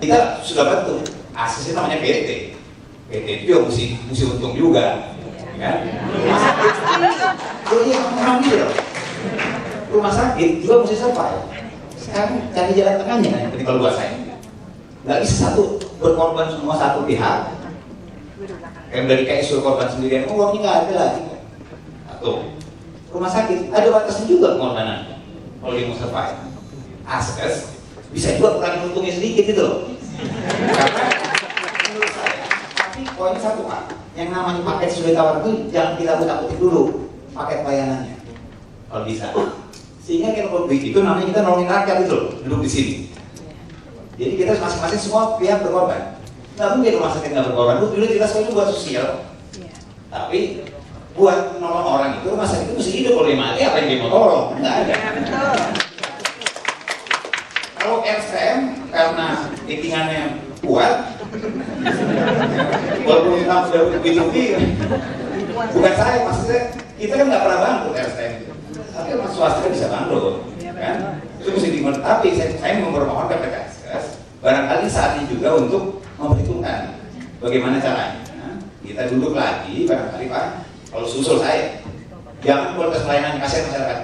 K: Kita sudah bantu, Askes itu namanya PT. PT itu mesti untung juga. Kan? Rumah sakit juga mesti survive. Sekarang cari jalan tengahnya kan, kalau buat saya nggak bisa satu berkorban semua satu pihak. Kayak dari KSU korban sendirian, uangnya nggak ada lagi. Atau rumah sakit ada batasnya juga pengorbanan kalau dia mau survive. Askes bisa juga kurangin untungnya sedikit gitu loh. Karena menurut saya, tapi poinnya satu Pak, yang namanya paket sudah ditawarkan itu jangan kita takut dulu paket pelayanannya kalau bisa. Sehingga kalau begitu namanya kita nolongin rakyat itu loh, duduk di sini. Jadi kita masing-masing semua pihak berkorban. Nggak mungkin rumah sakit nggak berkorban. Dulu kita semua itu buat sosial. Tapi buat nolong orang itu rumah sakit itu mesti hidup. Kalau dia mati apa yang dia mau tolong? Nggak ada. Kalau RSPM karena hitungannya kuat, walaupun kita sudah lebih bukan saya, maksudnya kita kan nggak pernah bangkrut RSPM itu. Tapi mas swasta bisa bangkrut, kan? Itu mesti dimengerti. Tapi saya mempermohon ke PKS barangkali saatnya juga untuk memperhitungkan bagaimana caranya. Kita duduk lagi, barangkali Pak, kalau susul saya, jangan kualitas pelayanan kasihan masyarakat.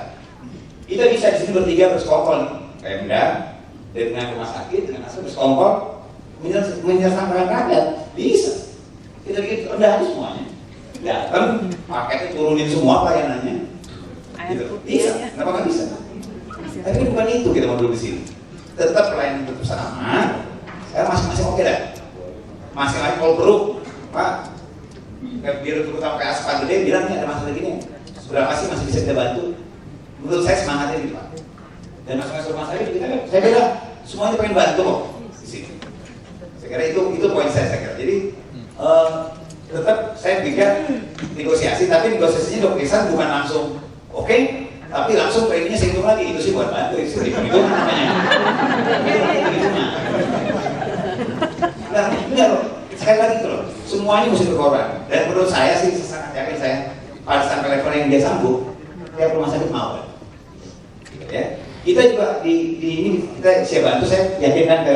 K: Kita bisa di sini bertiga bersekongkol, Pemda dengan rumah sakit dengan Askes bersekongkol menyelesaikan rakyat, bisa. Kita bikin rendah semuanya. Datang, paketnya turunin semua pelayanannya. Gitu. Bisa, kenapa nggak bisa? Tapi bukan itu kita mau duduk di sini. Tetap pelayanan tetap sama. Sekarang masing-masing oke dah. Masing-masing kalau perlu, Pak, biar terutama kayak Aspak gede bilang ada masalah gini. Seberapa sih masih bisa kita bantu? Menurut saya semangatnya gitu Pak. Dan masing-masing rumah sakit kita kan, saya bilang semuanya pengen bantu kok di sini. Saya kira itu poin saya kira. Jadi tetap saya pikir negosiasi, tapi negosiasinya dokumentan bukan langsung oke, tapi langsung preminya saya hitung lagi. Itu sih buat bantu, itu namanya. Nah, benar loh. Sekali lagi tuh loh, semuanya mesti berkorban. Dan menurut saya sih sangat yakin saya pada sampai level yang dia sanggup, tiap rumah sakit mau. Gitu ya. Kita juga di ini kita saya bantu, saya yakinkan ke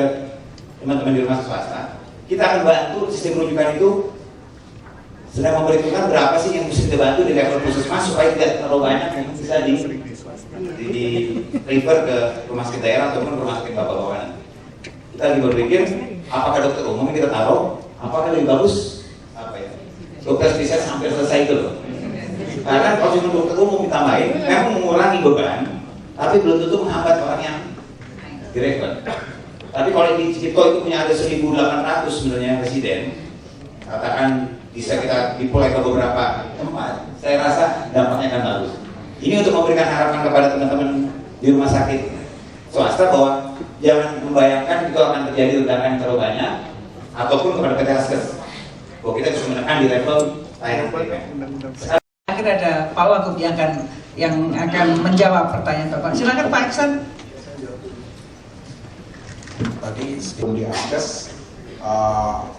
K: teman-teman di rumah swasta. Kita akan bantu sistem rujukan itu sedang memperhitungkan berapa sih yang mesti kita bantu di level puskesmas supaya tidak terlalu banyak yang bisa di refer ke rumah sakit daerah ataupun rumah sakit bapak-bapak. Kita lagi berpikir apakah dokter umum kita taruh, apakah lebih bagus apa ya? Dokter spesialis hampir selesai itu loh. Karena kalau cuma dokter umum ditambahin, memang mengurangi beban, tapi belum tentu menghambat orang yang direkrut. Tapi kalau di Cipto itu punya ada 1.800 sebenarnya residen, katakan bisa kita dipulai ke beberapa tempat, saya rasa dampaknya akan bagus. Ini untuk memberikan harapan kepada teman-teman di rumah sakit swasta bahwa jangan membayangkan itu akan terjadi ledakan yang terlalu banyak, ataupun kepada PT Askes bahwa kita bisa menekan di level layanan primer.
J: Akhir ada Pak Wagub yang akan menjawab pertanyaan Bapak. Silakan Pak Iksan.
E: Tadi sebelum di Askes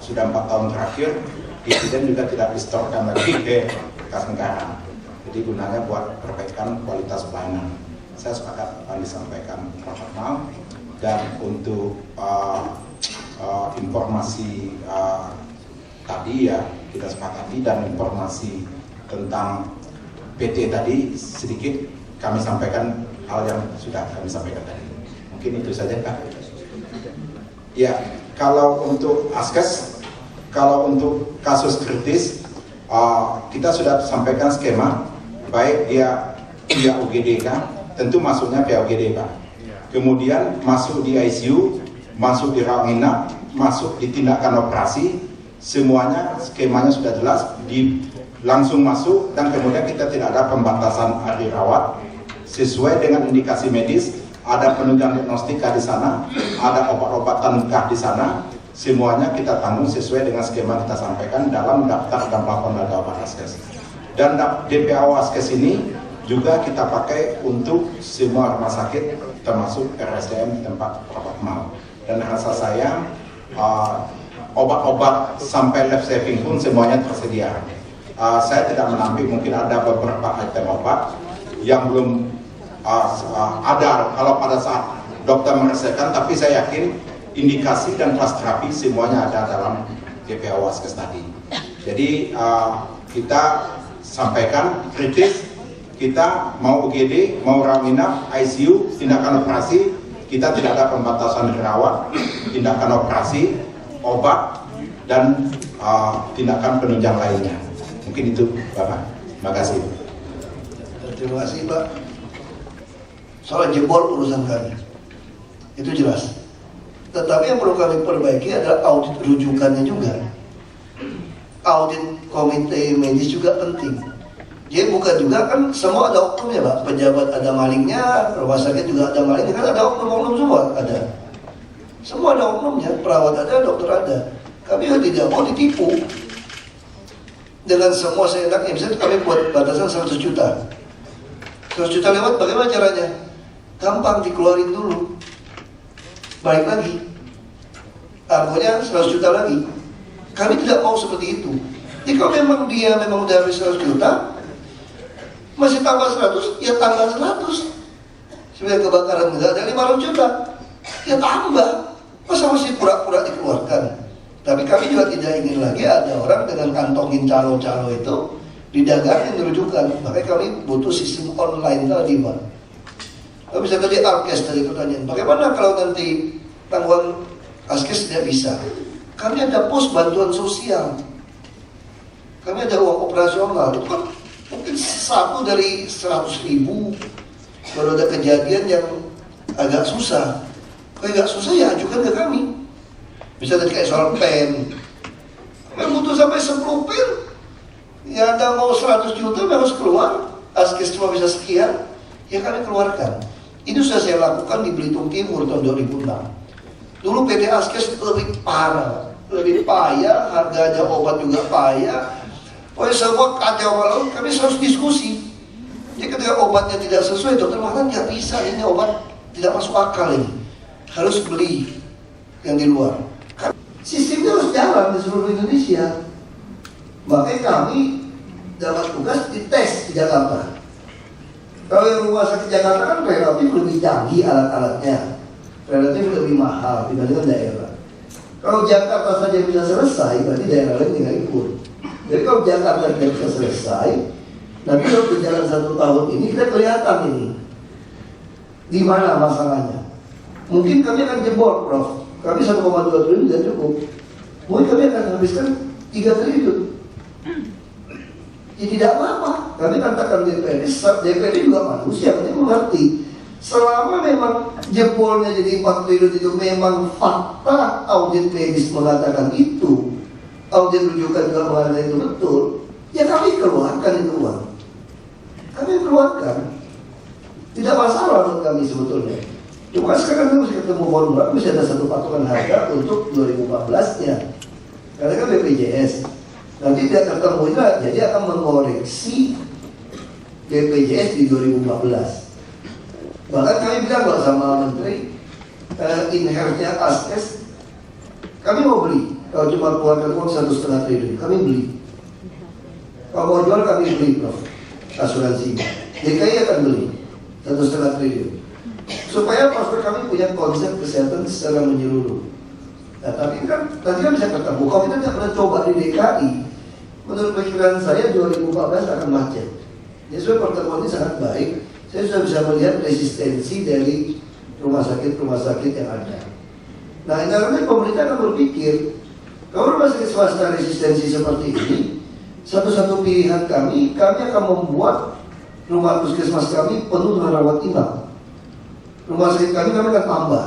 E: sudah 4 tahun terakhir dividen juga tidak distorkan lagi ke kas negara. Jadi gunanya buat perbaikan kualitas pelayanan. Saya sepakat apa yang disampaikan Pak Hermal, dan untuk informasi tadi ya kita sepakati, dan informasi tentang PT tadi sedikit kami sampaikan hal yang sudah kami sampaikan tadi. Mungkin itu saja Kak. Ya, kalau untuk Askes, kalau untuk kasus kritis kita sudah sampaikan skema, baik dia via UGD kan, tentu masuknya via UGD Pak. Kemudian masuk di ICU, masuk di rawat inap, masuk di tindakan operasi, semuanya skemanya sudah jelas, langsung masuk, dan kemudian kita tidak ada pembatasan hari rawat sesuai dengan indikasi medis. Ada penunjang diagnostika di sana, ada obat-obatan di sana, semuanya kita tanggung sesuai dengan skema kita sampaikan dalam daftar dan plafon harga obat Askes. Dan DPAO Askes ini juga kita pakai untuk semua rumah sakit, termasuk RSDM di tempat perawat mal. Dan rasa saya obat-obat sampai life saving pun semuanya tersedia. Saya tidak menampik, mungkin ada beberapa item obat yang belum ada kalau pada saat dokter meresepkan, tapi saya yakin indikasi dan kelas terapi semuanya ada dalam DPAO Askes tadi. Jadi kita sampaikan kritis, kita mau UGD, mau rawat inap, ICU, tindakan operasi, kita tidak ada pembatasan dirawat, tindakan operasi, obat, dan tindakan penunjang lainnya. Mungkin itu Bapak. Terima kasih.
B: Terima kasih Pak. Soal jebol urusan kami, itu jelas. Tetapi yang perlu kami perbaiki adalah audit rujukannya juga. Audit komite medis juga penting. Jadi bukan juga kan semua ada oknumnya Pak. Pejabat ada malingnya, rumah sakit juga ada malingnya, kan ada oknum-oknum semua ada. Semua ada oknumnya, perawat ada, dokter ada. Kami tidak mau ditipu dengan semua seenaknya. Misalnya kami buat batasan 100 juta. 100 juta lewat, bagaimana caranya? Gampang, dikeluarin dulu, balik lagi, argonya 100 juta lagi. Kami tidak mau seperti itu. Jadi kalau memang dia udah habis 100 juta, masih tambah 100, ya tambah 100. Sebenarnya kebakaran nggak ada 500 juta, ya tambah. Masa masih pura-pura dikeluarkan? Tapi kami juga tidak ingin lagi ada orang dengan kantongin calo-calo itu didagangin rujukan. Makanya kami butuh sistem online tadi Pak. Kalau bisa tadi Askes tadi pertanyaan, bagaimana kalau nanti tanggungan Askes tidak bisa? Kami ada pos bantuan sosial, kami ada uang operasional. Itu kan mungkin 1 dari 100.000. Kalau ada kejadian yang agak susah, kalau agak susah ya ajukan ke kami. Bisa tadi kayak soal pen, kami butuh sampai 10 pen. Ya ada mau 100 juta harus keluar, Askes cuma bisa sekian, ya kami keluarkan. Ini sudah saya lakukan di Belitung Timur tahun 2006. Dulu PT Askes lebih parah, lebih payah, harganya obat juga payah. Pokoknya semua kacau balau, kami harus diskusi. Jadi ketika obatnya tidak sesuai, dokter mengatakan nggak bisa, ini obat tidak masuk akal ini. Harus beli yang di luar. Sistemnya harus jalan di seluruh Indonesia. Makanya kami dapat tugas dites di Jakarta. Kalau yang rumah sakit Jakarta kan relatif lebih canggih alat-alatnya, relatif lebih mahal dibandingkan daerah. Kalau Jakarta saja bisa selesai, berarti daerah lain tinggal ikut. Jadi kalau Jakarta tidak bisa selesai, nanti kalau berjalan 1 tahun ini kita kelihatan ini di mana masalahnya. Mungkin kami akan jebol, Prof. Kami 1,2 triliun tidak cukup. Mungkin kami akan habiskan 3 triliun. Ya tidak apa-apa. Kami katakan DPD juga manusia, kami mengerti. Selama memang jebolnya jadi 4 triliun itu memang fakta, audit medis mengatakan itu, audit rujukan juga mengatakan itu betul, ya kami keluarkan itu uang. Kami keluarkan. Tidak masalah buat kami sebetulnya. Cuma sekarang kita mesti ketemu formula, mesti ada satu patokan harga untuk 2014-nya. Karena kan BPJS. Nanti dia ketemu itu, jadi akan mengoreksi BPJS di 2014. Bahkan kami bilang kalau sama Menteri, inheritnya askes, kami mau beli. Kalau cuma keluarkan uang 1,5 triliun, kami beli. Kalau mau jual kami beli, Prof. Asuransinya. DKI akan beli 1,5 triliun. Supaya prospek kami punya konsep kesehatan secara menyeluruh. Nah, tapi kan tadi kan bisa ketemu. Kalau kita tidak pernah coba di DKI, menurut pikiran saya 2014 akan macet. Jadi sebenarnya pertemuan ini sangat baik. Saya sudah bisa melihat resistensi dari rumah sakit yang ada. Nah, karena pemerintah akan berpikir, kalau rumah sakit swasta resistensi seperti ini, satu-satu pilihan kami akan membuat rumah puskesmas kami penuh dengan rawat inap. Rumah sakit kami akan tambah.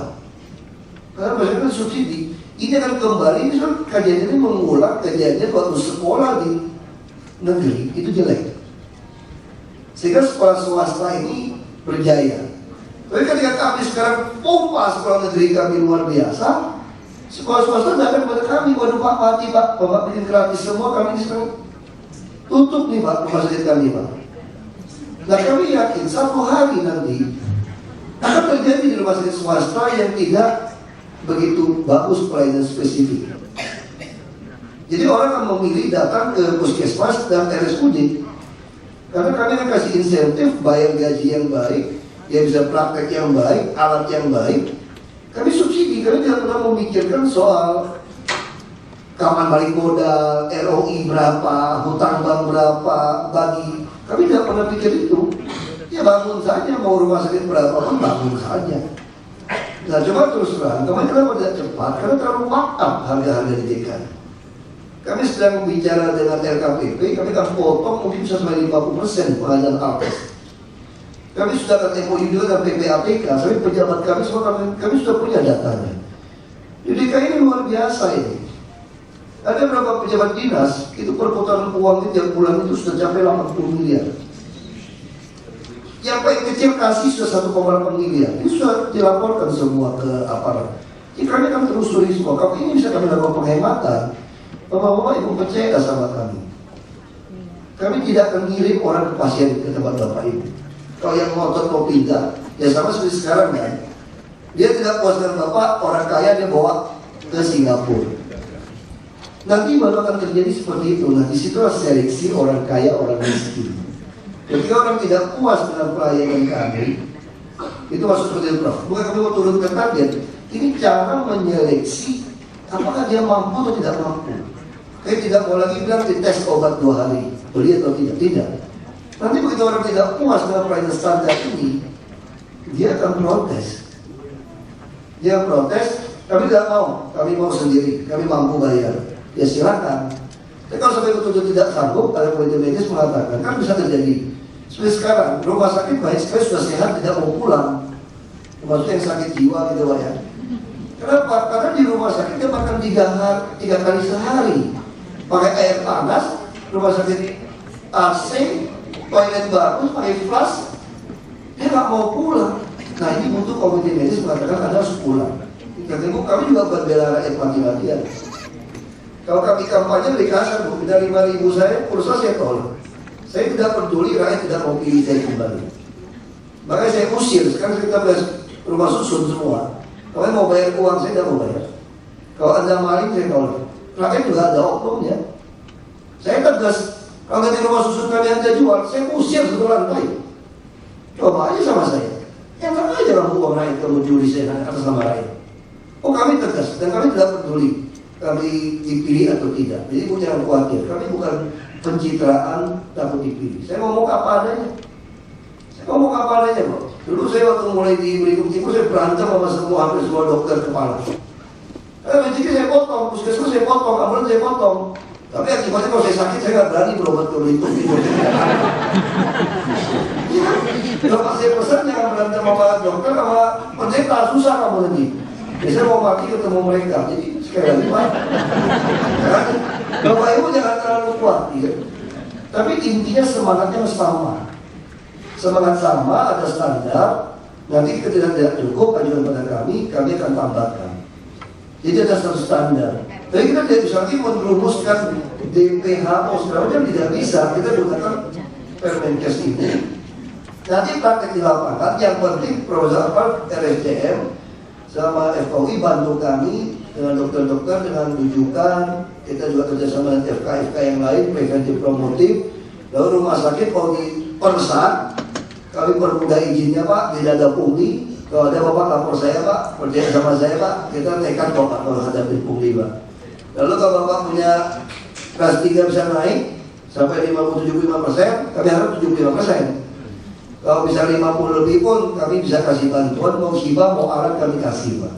B: Karena masyarakat subsidi. Ini akan kembali, misalnya kajian ini mengulang kejadian waktu sekolah di negeri, itu jelek. Sehingga sekolah swasta ini berjaya. Tapi ketika kami sekarang pompa sekolah negeri kami luar biasa, sekolah swasta datang kepada kami, waduh Pak mati Pak, Bapak bikin gratis semua, kami sekarang tutup nih Pak, rumah sakit kami Pak. Nah kami yakin satu hari nanti akan terjadi di rumah sakit swasta yang tidak begitu bagus pelayanan spesifik. Jadi orang akan memilih datang ke puskesmas dan RSUD karena kami akan kasih insentif, bayar gaji yang baik, dia bisa praktek yang baik, alat yang baik. Kami subsidi, kami tidak pernah memikirkan soal kapan balik modal, ROI berapa, hutang bank berapa, bagi. Kami tidak pernah pikir itu. Ya bangun saja, mau rumah sakit berapa pun bangun saja. Nah coba terus terang, kami kenapa tidak cepat? Karena terlalu wakaf harga-harga di DKI. Kami sedang bicara dengan LKPP, kami akan potong mungkin bisa sampai 50% pengadaan alkes. Kami sudah akan MOU juga dengan PPAPK, tapi pejabat kami semua kami sudah punya datanya. Di DKI ini luar biasa ini. Ada beberapa pejabat dinas, itu perputaran uang tiap bulan itu sudah capai 80 miliar. Yang paling kecil kasih sudah 1,8 miliar. Ini sudah dilaporkan semua ke aparat. Jadi kami akan telusuri semua. Kalau ini bisa kami lakukan penghematan, Bapak-bapak Ibu percaya sama kami. Kami tidak akan ngirim orang ke pasien ke tempat Bapak Ibu. Kalau yang ngotot mau pindah, ya sama seperti sekarang kan. Dia tidak puas dengan Bapak, orang kaya dia bawa ke Singapura. Nanti baru akan terjadi seperti itu. Nah disitulah seleksi orang kaya, orang miskin. Ketika orang tidak puas dengan pelayanan kami, itu maksud seperti itu Prof. Bukan kami mau turunkan target. Ini cara menyeleksi apakah dia mampu atau tidak mampu. Kayak tidak mau lagi bilang dites obat 2 hari, beli atau tidak. Tidak. Nanti begitu orang tidak puas dengan pelayanan standar ini, dia akan protes. Dia protes, kami tidak mau, kami mau sendiri, kami mampu bayar. Ya silakan. Tapi kalau sampai betul-betul tidak sanggup, ada peneliti medis mengatakan, kan bisa terjadi. Seperti sekarang, rumah sakit baik sekali sudah sehat, tidak mau pulang. Maksudnya yang sakit jiwa gitu Pak ya. Kenapa? Karena di rumah sakit dia makan 3 kali sehari. Pakai air panas, rumah sakit AC, toilet bagus, pakai flash. Dia nggak mau pulang. Nah ini butuh komite medis mengatakan Anda harus pulang. Ketemu kami juga berbela rakyat mati-matian. Kalau kami kampanye dari kasar, Bu, pindah 5.000 saya, pulsa saya tolak. Saya tidak peduli rakyat tidak mau pilih saya kembali. Makanya saya usir. Sekarang kita beres rumah susun semua. Kalau mau bayar uang, saya tidak mau bayar. Kalau Anda maling, saya tolak. Rakyat juga ada oknumnya. Saya tegas. Kalau di rumah susun kami Anda jual, saya usir satu lantai. Coba aja sama saya. Enak aja lah uang rakyat kamu juli saya atas nama rakyat. Oh kami tegas dan kami tidak peduli kami dipilih atau tidak. Jadi Bu jangan khawatir. Kami bukan pencitraan takut dipilih. Saya ngomong apa adanya. Saya ngomong apa adanya, Bro. Dulu saya waktu mulai di Belitung Timur saya berantem sama hampir semua dokter kepala. Rezeki saya potong, puskesmas saya potong, ambulans saya potong. Tapi akibatnya kalau saya sakit saya nggak berani berobat ke itu. Kalau pas saya pesan jangan berantem sama dokter sama pendeta, susah kamu nanti. Biasanya mau mati ketemu mereka, jadi sekali lagi Pak. Bapak Ibu jangan terlalu kuat, ya. Tapi intinya semangatnya sama. Semangat sama, ada standar. Nanti ketika tidak cukup ajukan pada kami akan tambahkan. Jadi ada satu standar. Tapi kita tidak bisa lagi merumuskan DPHO segala macam, tidak bisa. Kita gunakan Permenkes ini. Nanti praktek di lapangan. Yang penting Proposal RSCM sama FKUI bantu kami dengan dokter-dokter dengan rujukan. Kita juga kerjasama dengan FK yang lain, preventif promotif. Lalu rumah sakit kalau dipersat, kami permudah izinnya Pak, tidak ada pungli. Kalau ada Bapak lapor saya Pak, percaya sama saya Pak, kita nekat kok Pak kalau hadapi pungli Pak. Lalu kalau Bapak punya kelas 3 bisa naik sampai 50-75%, kami harap 75%. Kalau bisa 50 lebih pun kami bisa kasih bantuan, mau hibah, mau alat kami kasih Pak.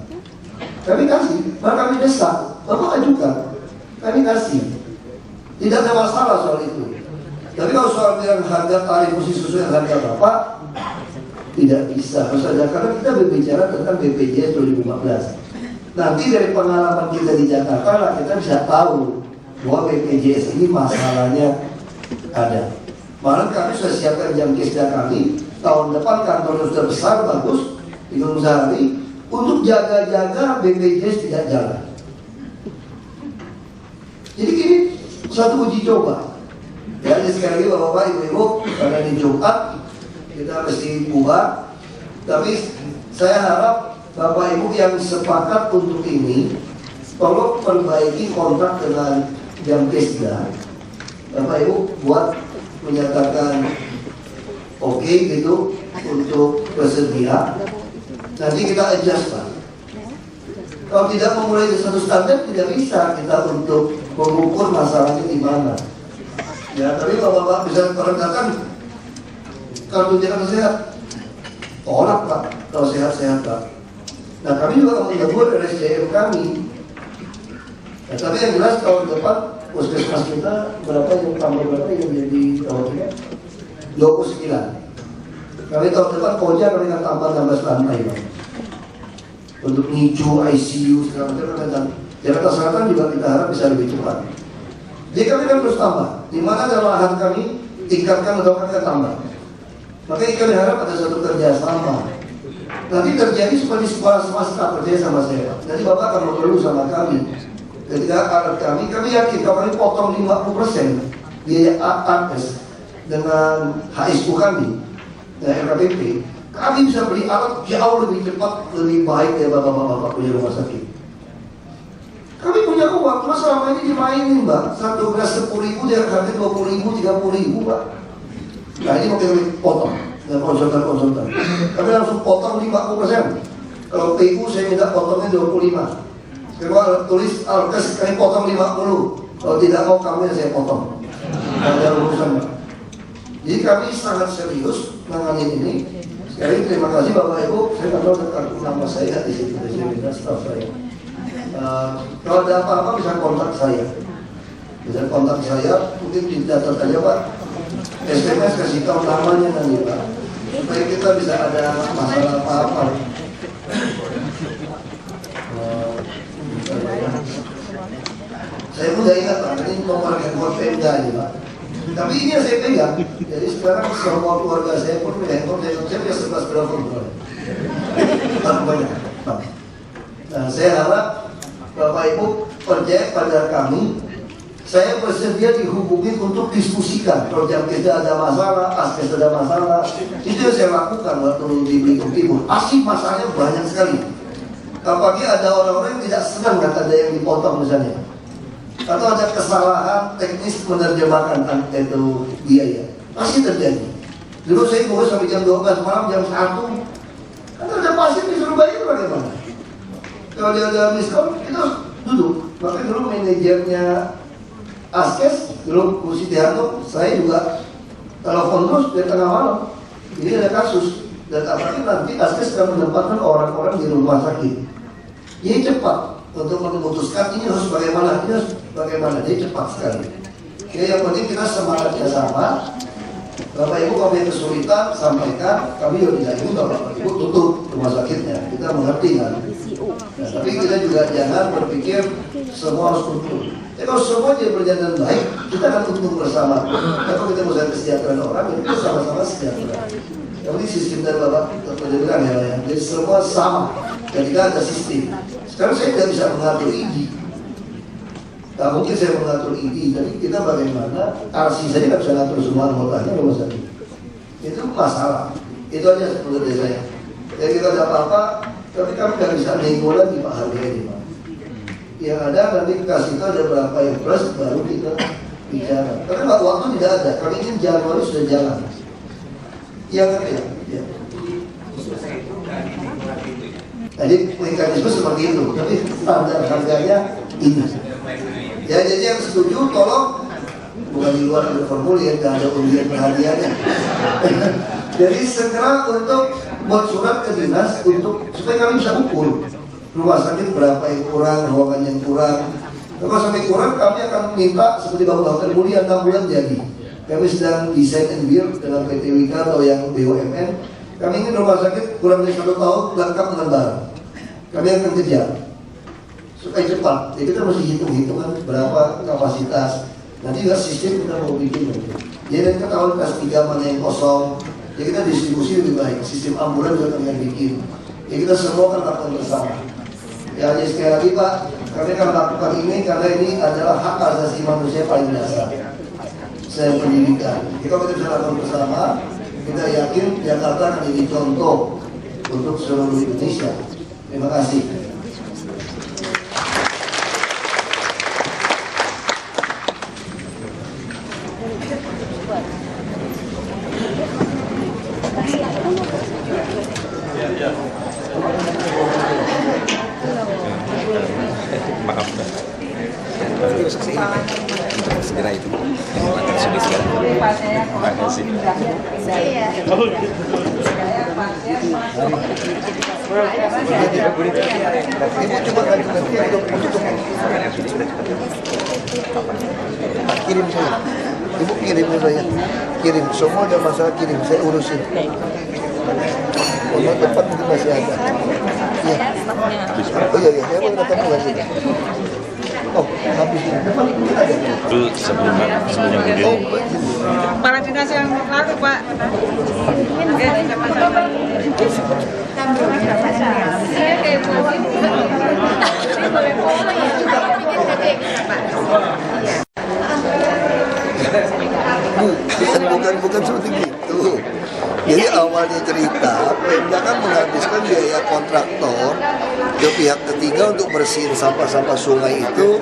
B: Kami kasih, maka kami desak, Bapak ajukan, kami kasih. Tidak ada masalah soal itu. Tapi kalau soal bilang harga tarif mesti sesuai harga Bapak, tidak bisa. Harus ada, karena kita berbicara tentang BPJS 2015. Nanti dari pengalaman kita di Jakarta lah kita bisa tahu bahwa BPJS ini masalahnya ada. Malah kami sudah siapkan jam kerja kami. Tahun depan kantor sudah besar, bagus di Gunung Sahari untuk jaga-jaga BPJS tidak jalan. Jadi ini satu uji coba. Ya, sekali lagi Bapak Ibu, karena di Jumat kita mesti bubar. Tapi saya harap Bapak Ibu yang sepakat untuk ini, tolong perbaiki kontrak dengan Jamkesda. Bapak Ibu buat menyatakan oke gitu untuk bersedia. Nanti kita adjust Pak. Kalau tidak memulai dari satu standar, tidak bisa kita untuk mengukur masalahnya di mana. Ya, tapi kalau Bapak bisa perenggakan kartu jakarta sehat, tolak Pak, kalau sehat-sehat Pak. Nah kami juga menggabung RSCM kami. Nah, tapi yang jelas tahun depan puskesmas kita berapa yang tambah berapa yang menjadi tahunnya 29. Kami tahun depan Koja kami akan tambah 16 lantai Pak. Untuk NICU, ICU segala macam. Jakarta Selatan juga kita harap bisa lebih cepat. Jadi kami kan terus tambah. Di mana ada lahan kami tingkatkan atau kami tambah. Makanya kami harap ada satu kerjasama. Nanti terjadi seperti sekolah swasta, percaya sama saya. Nanti Bapak akan mengeluh sama kami. Ketika alat kami yakin kalau kami potong 50% biaya AKS dengan HSU kami, RKPP, kami bisa beli alat jauh lebih cepat, lebih baik dari Bapak-Bapak punya rumah sakit. Kami punya uang, cuma selama ini dimainin Mbak. Satu gelas 10.000 dia harga 20.000, 30.000 Mbak. Nah ini mau kita potong dengan konsultan. Kami langsung potong 50%. Kalau PU saya minta potongnya 25. Kalau tulis alkes kami potong 50. Kalau tidak mau kami saya potong. Tidak ada urusan Mbak. Jadi kami sangat serius menangani ini. Sekali terima kasih Bapak Ibu. Saya tahu kartu nama saya di sini, saya minta staf saya. Kalau ada apa-apa bisa kontak saya. Bisa kontak saya, mungkin dicatat aja Pak. SMS kasih tahu namanya nanti Pak. Supaya kita bisa ada masalah apa-apa. Saya pun tidak ingat Pak, ini nomor handphone Pemda ini Pak. Tapi ini yang saya pegang. Jadi sekarang semua keluarga saya pun punya handphone, saya punya 11 telepon. Banyak Pak. Nah saya harap Bapak Ibu percaya pada kami. Saya bersedia dihubungi untuk diskusikan. Kalau Jamkesda ada masalah, Askes ada masalah, itu yang saya lakukan waktu di Belitung Timur. Pasti masalahnya banyak sekali. Apalagi ada orang-orang yang tidak senang kata ada yang dipotong misalnya, atau ada kesalahan teknis menerjemahkan itu biaya. Pasti terjadi. Dulu saya mau sampai jam 12 malam, jam 1 kan ada pasien disuruh bayar bagaimana? Kalau dia ada miskon, kita harus duduk. Makanya dulu manajernya Askes, dulu Bu Siti Hanum, saya juga telepon terus dari tengah malam. Ini ada kasus. Dan apalagi nanti Askes akan menempatkan orang-orang di rumah sakit. Ini cepat. untuk memutuskan ini harus bagaimana, jadi cepat sekali. Ya, yang penting kita semangatnya sama. Bapak Ibu kalau yang kesulitan sampaikan, kami juga tidak ingin Bapak Ibu tutup rumah sakitnya, kita mengerti kan. Nah, tapi kita juga jangan berpikir semua harus tutup. Ya, kalau semua jadi berjalan baik, kita akan untung bersama. Kalau kita mau kesejahteraan orang, ya kita sama-sama sejahtera. Yang penting sistem dari Bapak bilang ya, jadi semua sama. Dan kita ada sistem. Sekarang saya tidak bisa mengatur ID. Tak mungkin saya mengatur ID, tapi kita bagaimana RC saja nggak bisa ngatur semua anggotanya rumah sakit. Itu masalah. Itu aja menurut saya. Jadi kita ada apa-apa, tapi kami nggak bisa nego lagi Pak harga ini Pak. Yang ada nanti kasih tahu ada berapa yang plus baru kita bicara. Karena waktu tidak ada. Kami ingin Januari sudah jalan. Yang ketiga. Ya. Jadi mekanisme seperti itu, tapi standar harganya ini. Ya, jadi yang setuju tolong bukan di luar ada formulir, nggak ada undian perhadiannya. Jadi segera untuk buat surat ke dinas untuk supaya kami bisa ukur rumah sakit berapa yang kurang, ruangan yang kurang. Kalau sampai kurang kami akan minta seperti bangun hotel mulia 6 bulan jadi. Kami sedang desain and build dengan PT Wika atau yang BUMN. Kami ingin rumah sakit kurang dari 1 tahun lengkap dengan barang. Kami akan kejar supaya cepat. Jadi kita mesti hitung-hitungan berapa kapasitas. Nanti juga sistem kita mau bikin. Jadi kita tahu kelas 3 mana yang kosong. Jadi kita distribusi lebih baik. Sistem ambulan juga kami yang bikin. Jadi kita semua akan lakukan bersama. Ya, jadi sekali lagi Pak, kami akan lakukan ini karena ini adalah hak asasi manusia paling dasar. Saya pendidikan. Jadi kalau kita bisa lakukan bersama, kita yakin Jakarta akan jadi contoh untuk seluruh Indonesia. Terima kasih.
C: Maaf, segera itu makan sudah sekarang. Terima kasih.
B: Kirim saya, Ibu kirim saya, kirim semua ada masalah kirim, saya urusin. Untuk tempat mungkin masih ada. Iya. Oh iya, saya mau datang lagi. Oh, habis depan mungkin ada.
C: Itu sebelumnya kemudian.
J: Kepala dinas yang lalu Pak.
B: Bukan seperti itu. Jadi awalnya cerita, Pemda kan menghabiskan biaya kontraktor ke pihak ketiga untuk bersihin sampah-sampah sungai itu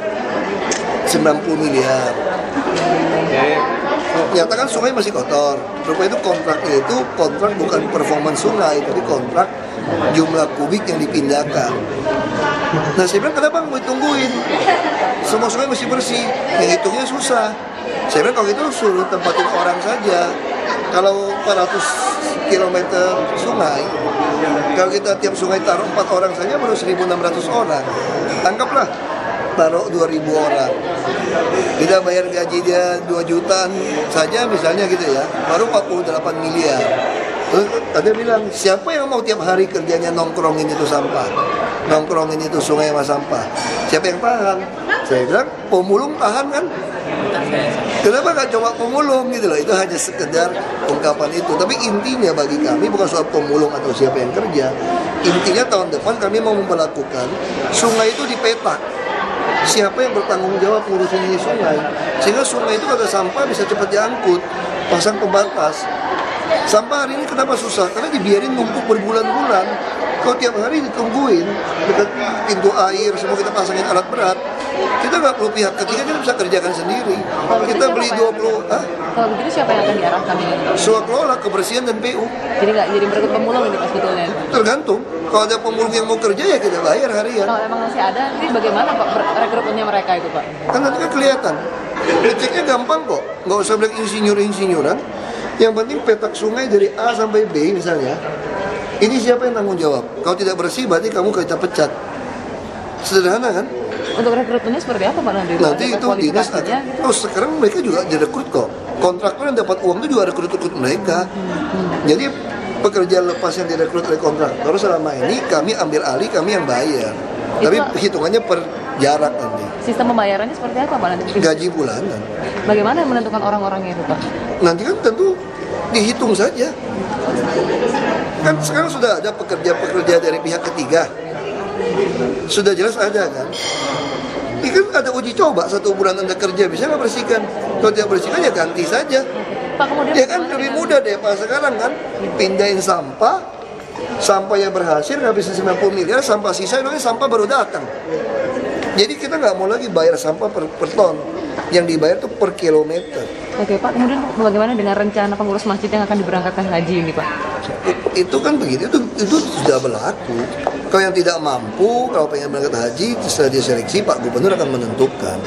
B: 90 miliar. Ternyata kan sungai masih kotor. Rupanya itu kontraknya itu kontrak bukan performance sungai, tapi kontrak jumlah kubik yang dipindahkan. Nah saya bilang kenapa mau ditungguin? Semua sungai masih bersih, yang hitungnya susah. Saya bilang kalau gitu suruh tempatin orang saja. Kalau 400 km sungai, kalau kita tiap sungai taruh 4 orang saja baru 1.600 orang. Tangkaplah, taruh 2.000 orang. Kita bayar gaji dia 2 jutaan saja misalnya gitu ya, baru 48 miliar. Terus ada bilang, siapa yang mau tiap hari kerjanya nongkrongin itu sampah? Nongkrongin itu sungai sama sampah? Siapa yang tahan? Saya bilang, pemulung tahan kan? Kenapa nggak coba pemulung gitu loh? Itu hanya sekedar ungkapan itu. Tapi intinya bagi kami bukan soal pemulung atau siapa yang kerja. Intinya tahun depan kami mau memperlakukan sungai itu dipetak. Siapa yang bertanggung jawab ngurusin ini sungai? Sehingga sungai itu ada sampah bisa cepat diangkut. Pasang pembatas. Sampah hari ini kenapa susah? Karena dibiarin numpuk berbulan-bulan. Kalau tiap hari ditungguin dekat pintu air, semua kita pasangin alat berat, kita nggak perlu pihak ketiga, kita bisa kerjakan sendiri. Kita beli 20.
L: Kalau begitu siapa yang akan diarahkan?
B: Kelola kebersihan dan PU.
L: Jadi nggak jadi berikut pemulung ini pas betulnya?
B: Tergantung. Kalau ada pemulung yang mau kerja ya kita bayar harian.
L: Kalau emang masih ada, nanti bagaimana Pak rekrutmennya mereka itu Pak?
B: Kan nanti kan kelihatan. Ngeceknya gampang kok, nggak usah bilang insinyur-insinyuran. Yang penting petak sungai dari A sampai B misalnya. Ini siapa yang tanggung jawab? Kalau tidak bersih berarti kamu kita pecat. Sederhana kan?
L: Untuk rekrutmennya seperti apa Pak nanti?
B: Nanti itu dinas akan.
L: Gitu?
B: Oh sekarang mereka juga direkrut kok. Kontraktor yang dapat uang itu juga rekrut mereka. Jadi pekerja lepas yang direkrut oleh kontraktor selama ini kami ambil alih, kami yang bayar. Tapi hitungannya per jarak nanti.
L: Sistem pembayarannya seperti apa Pak nanti?
B: Gaji bulanan.
L: Bagaimana menentukan orang-orangnya itu Pak?
B: Nanti kan tentu dihitung saja. Kan sekarang sudah ada pekerja-pekerja dari pihak ketiga. Sudah jelas ada kan? Ini kan ada uji coba 1 bulan Anda kerja bisa nggak bersihkan? Kalau tidak bersihkan ya ganti saja.
L: Pak, kemudian
B: ya kan lebih mudah deh Pak sekarang kan pindahin sampah yang berhasil ngabisin 90 miliar, sampah sisa itu sampah baru datang. Jadi kita nggak mau lagi bayar sampah per ton, yang dibayar tuh per kilometer.
L: Oke Pak, kemudian bagaimana dengan rencana pengurus masjid yang akan diberangkatkan haji ini Pak?
B: Itu kan begitu, itu sudah berlaku. Kalau yang tidak mampu, kalau pengen berangkat haji, setelah diseleksi Pak Gubernur akan menentukan.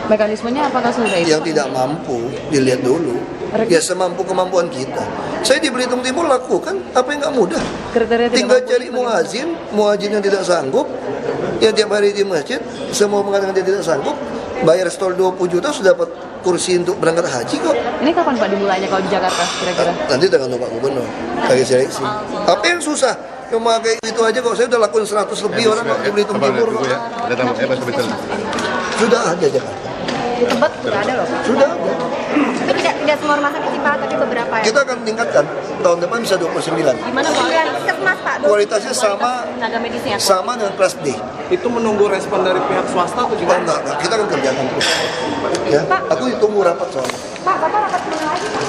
L: Mekanismenya apakah sudah itu?
B: Yang tidak mampu, dilihat dulu. Ya semampu kemampuan kita. Saya di Belitung Timur lakukan apa yang nggak mudah.
L: Kriteria
B: tinggal cari muazin yang tidak sanggup, yang tiap hari di masjid, semua mengatakan dia tidak sanggup, bayar stol 20 juta sudah dapat kursi untuk berangkat haji kok.
L: Ini kapan Pak dimulainya kalau di Jakarta kira-kira?
B: Nanti tergantung Pak Gubernur, lagi seleksi. Apa yang susah? Cuma kayak itu aja kok, saya udah lakukan 100 lebih orang kok di Belitung Timur. Sudah ada Jakarta.
I: Di Tebet sudah ada loh Pak?
B: Sudah ada.
I: Tapi tidak semua rumah sakit sih Pak, tapi beberapa ya?
B: Kita akan tingkatkan, tahun depan bisa 29.
I: Gimana puskesmas Pak?
B: Kualitasnya
I: tenaga medisnya
B: sama dengan kelas D.
M: Itu menunggu respon dari pihak swasta atau gimana?
B: Enggak, kita akan kerjakan terus. Ya, aku ditunggu rapat soalnya.
I: Pak, Bapak rapat kemana lagi Pak?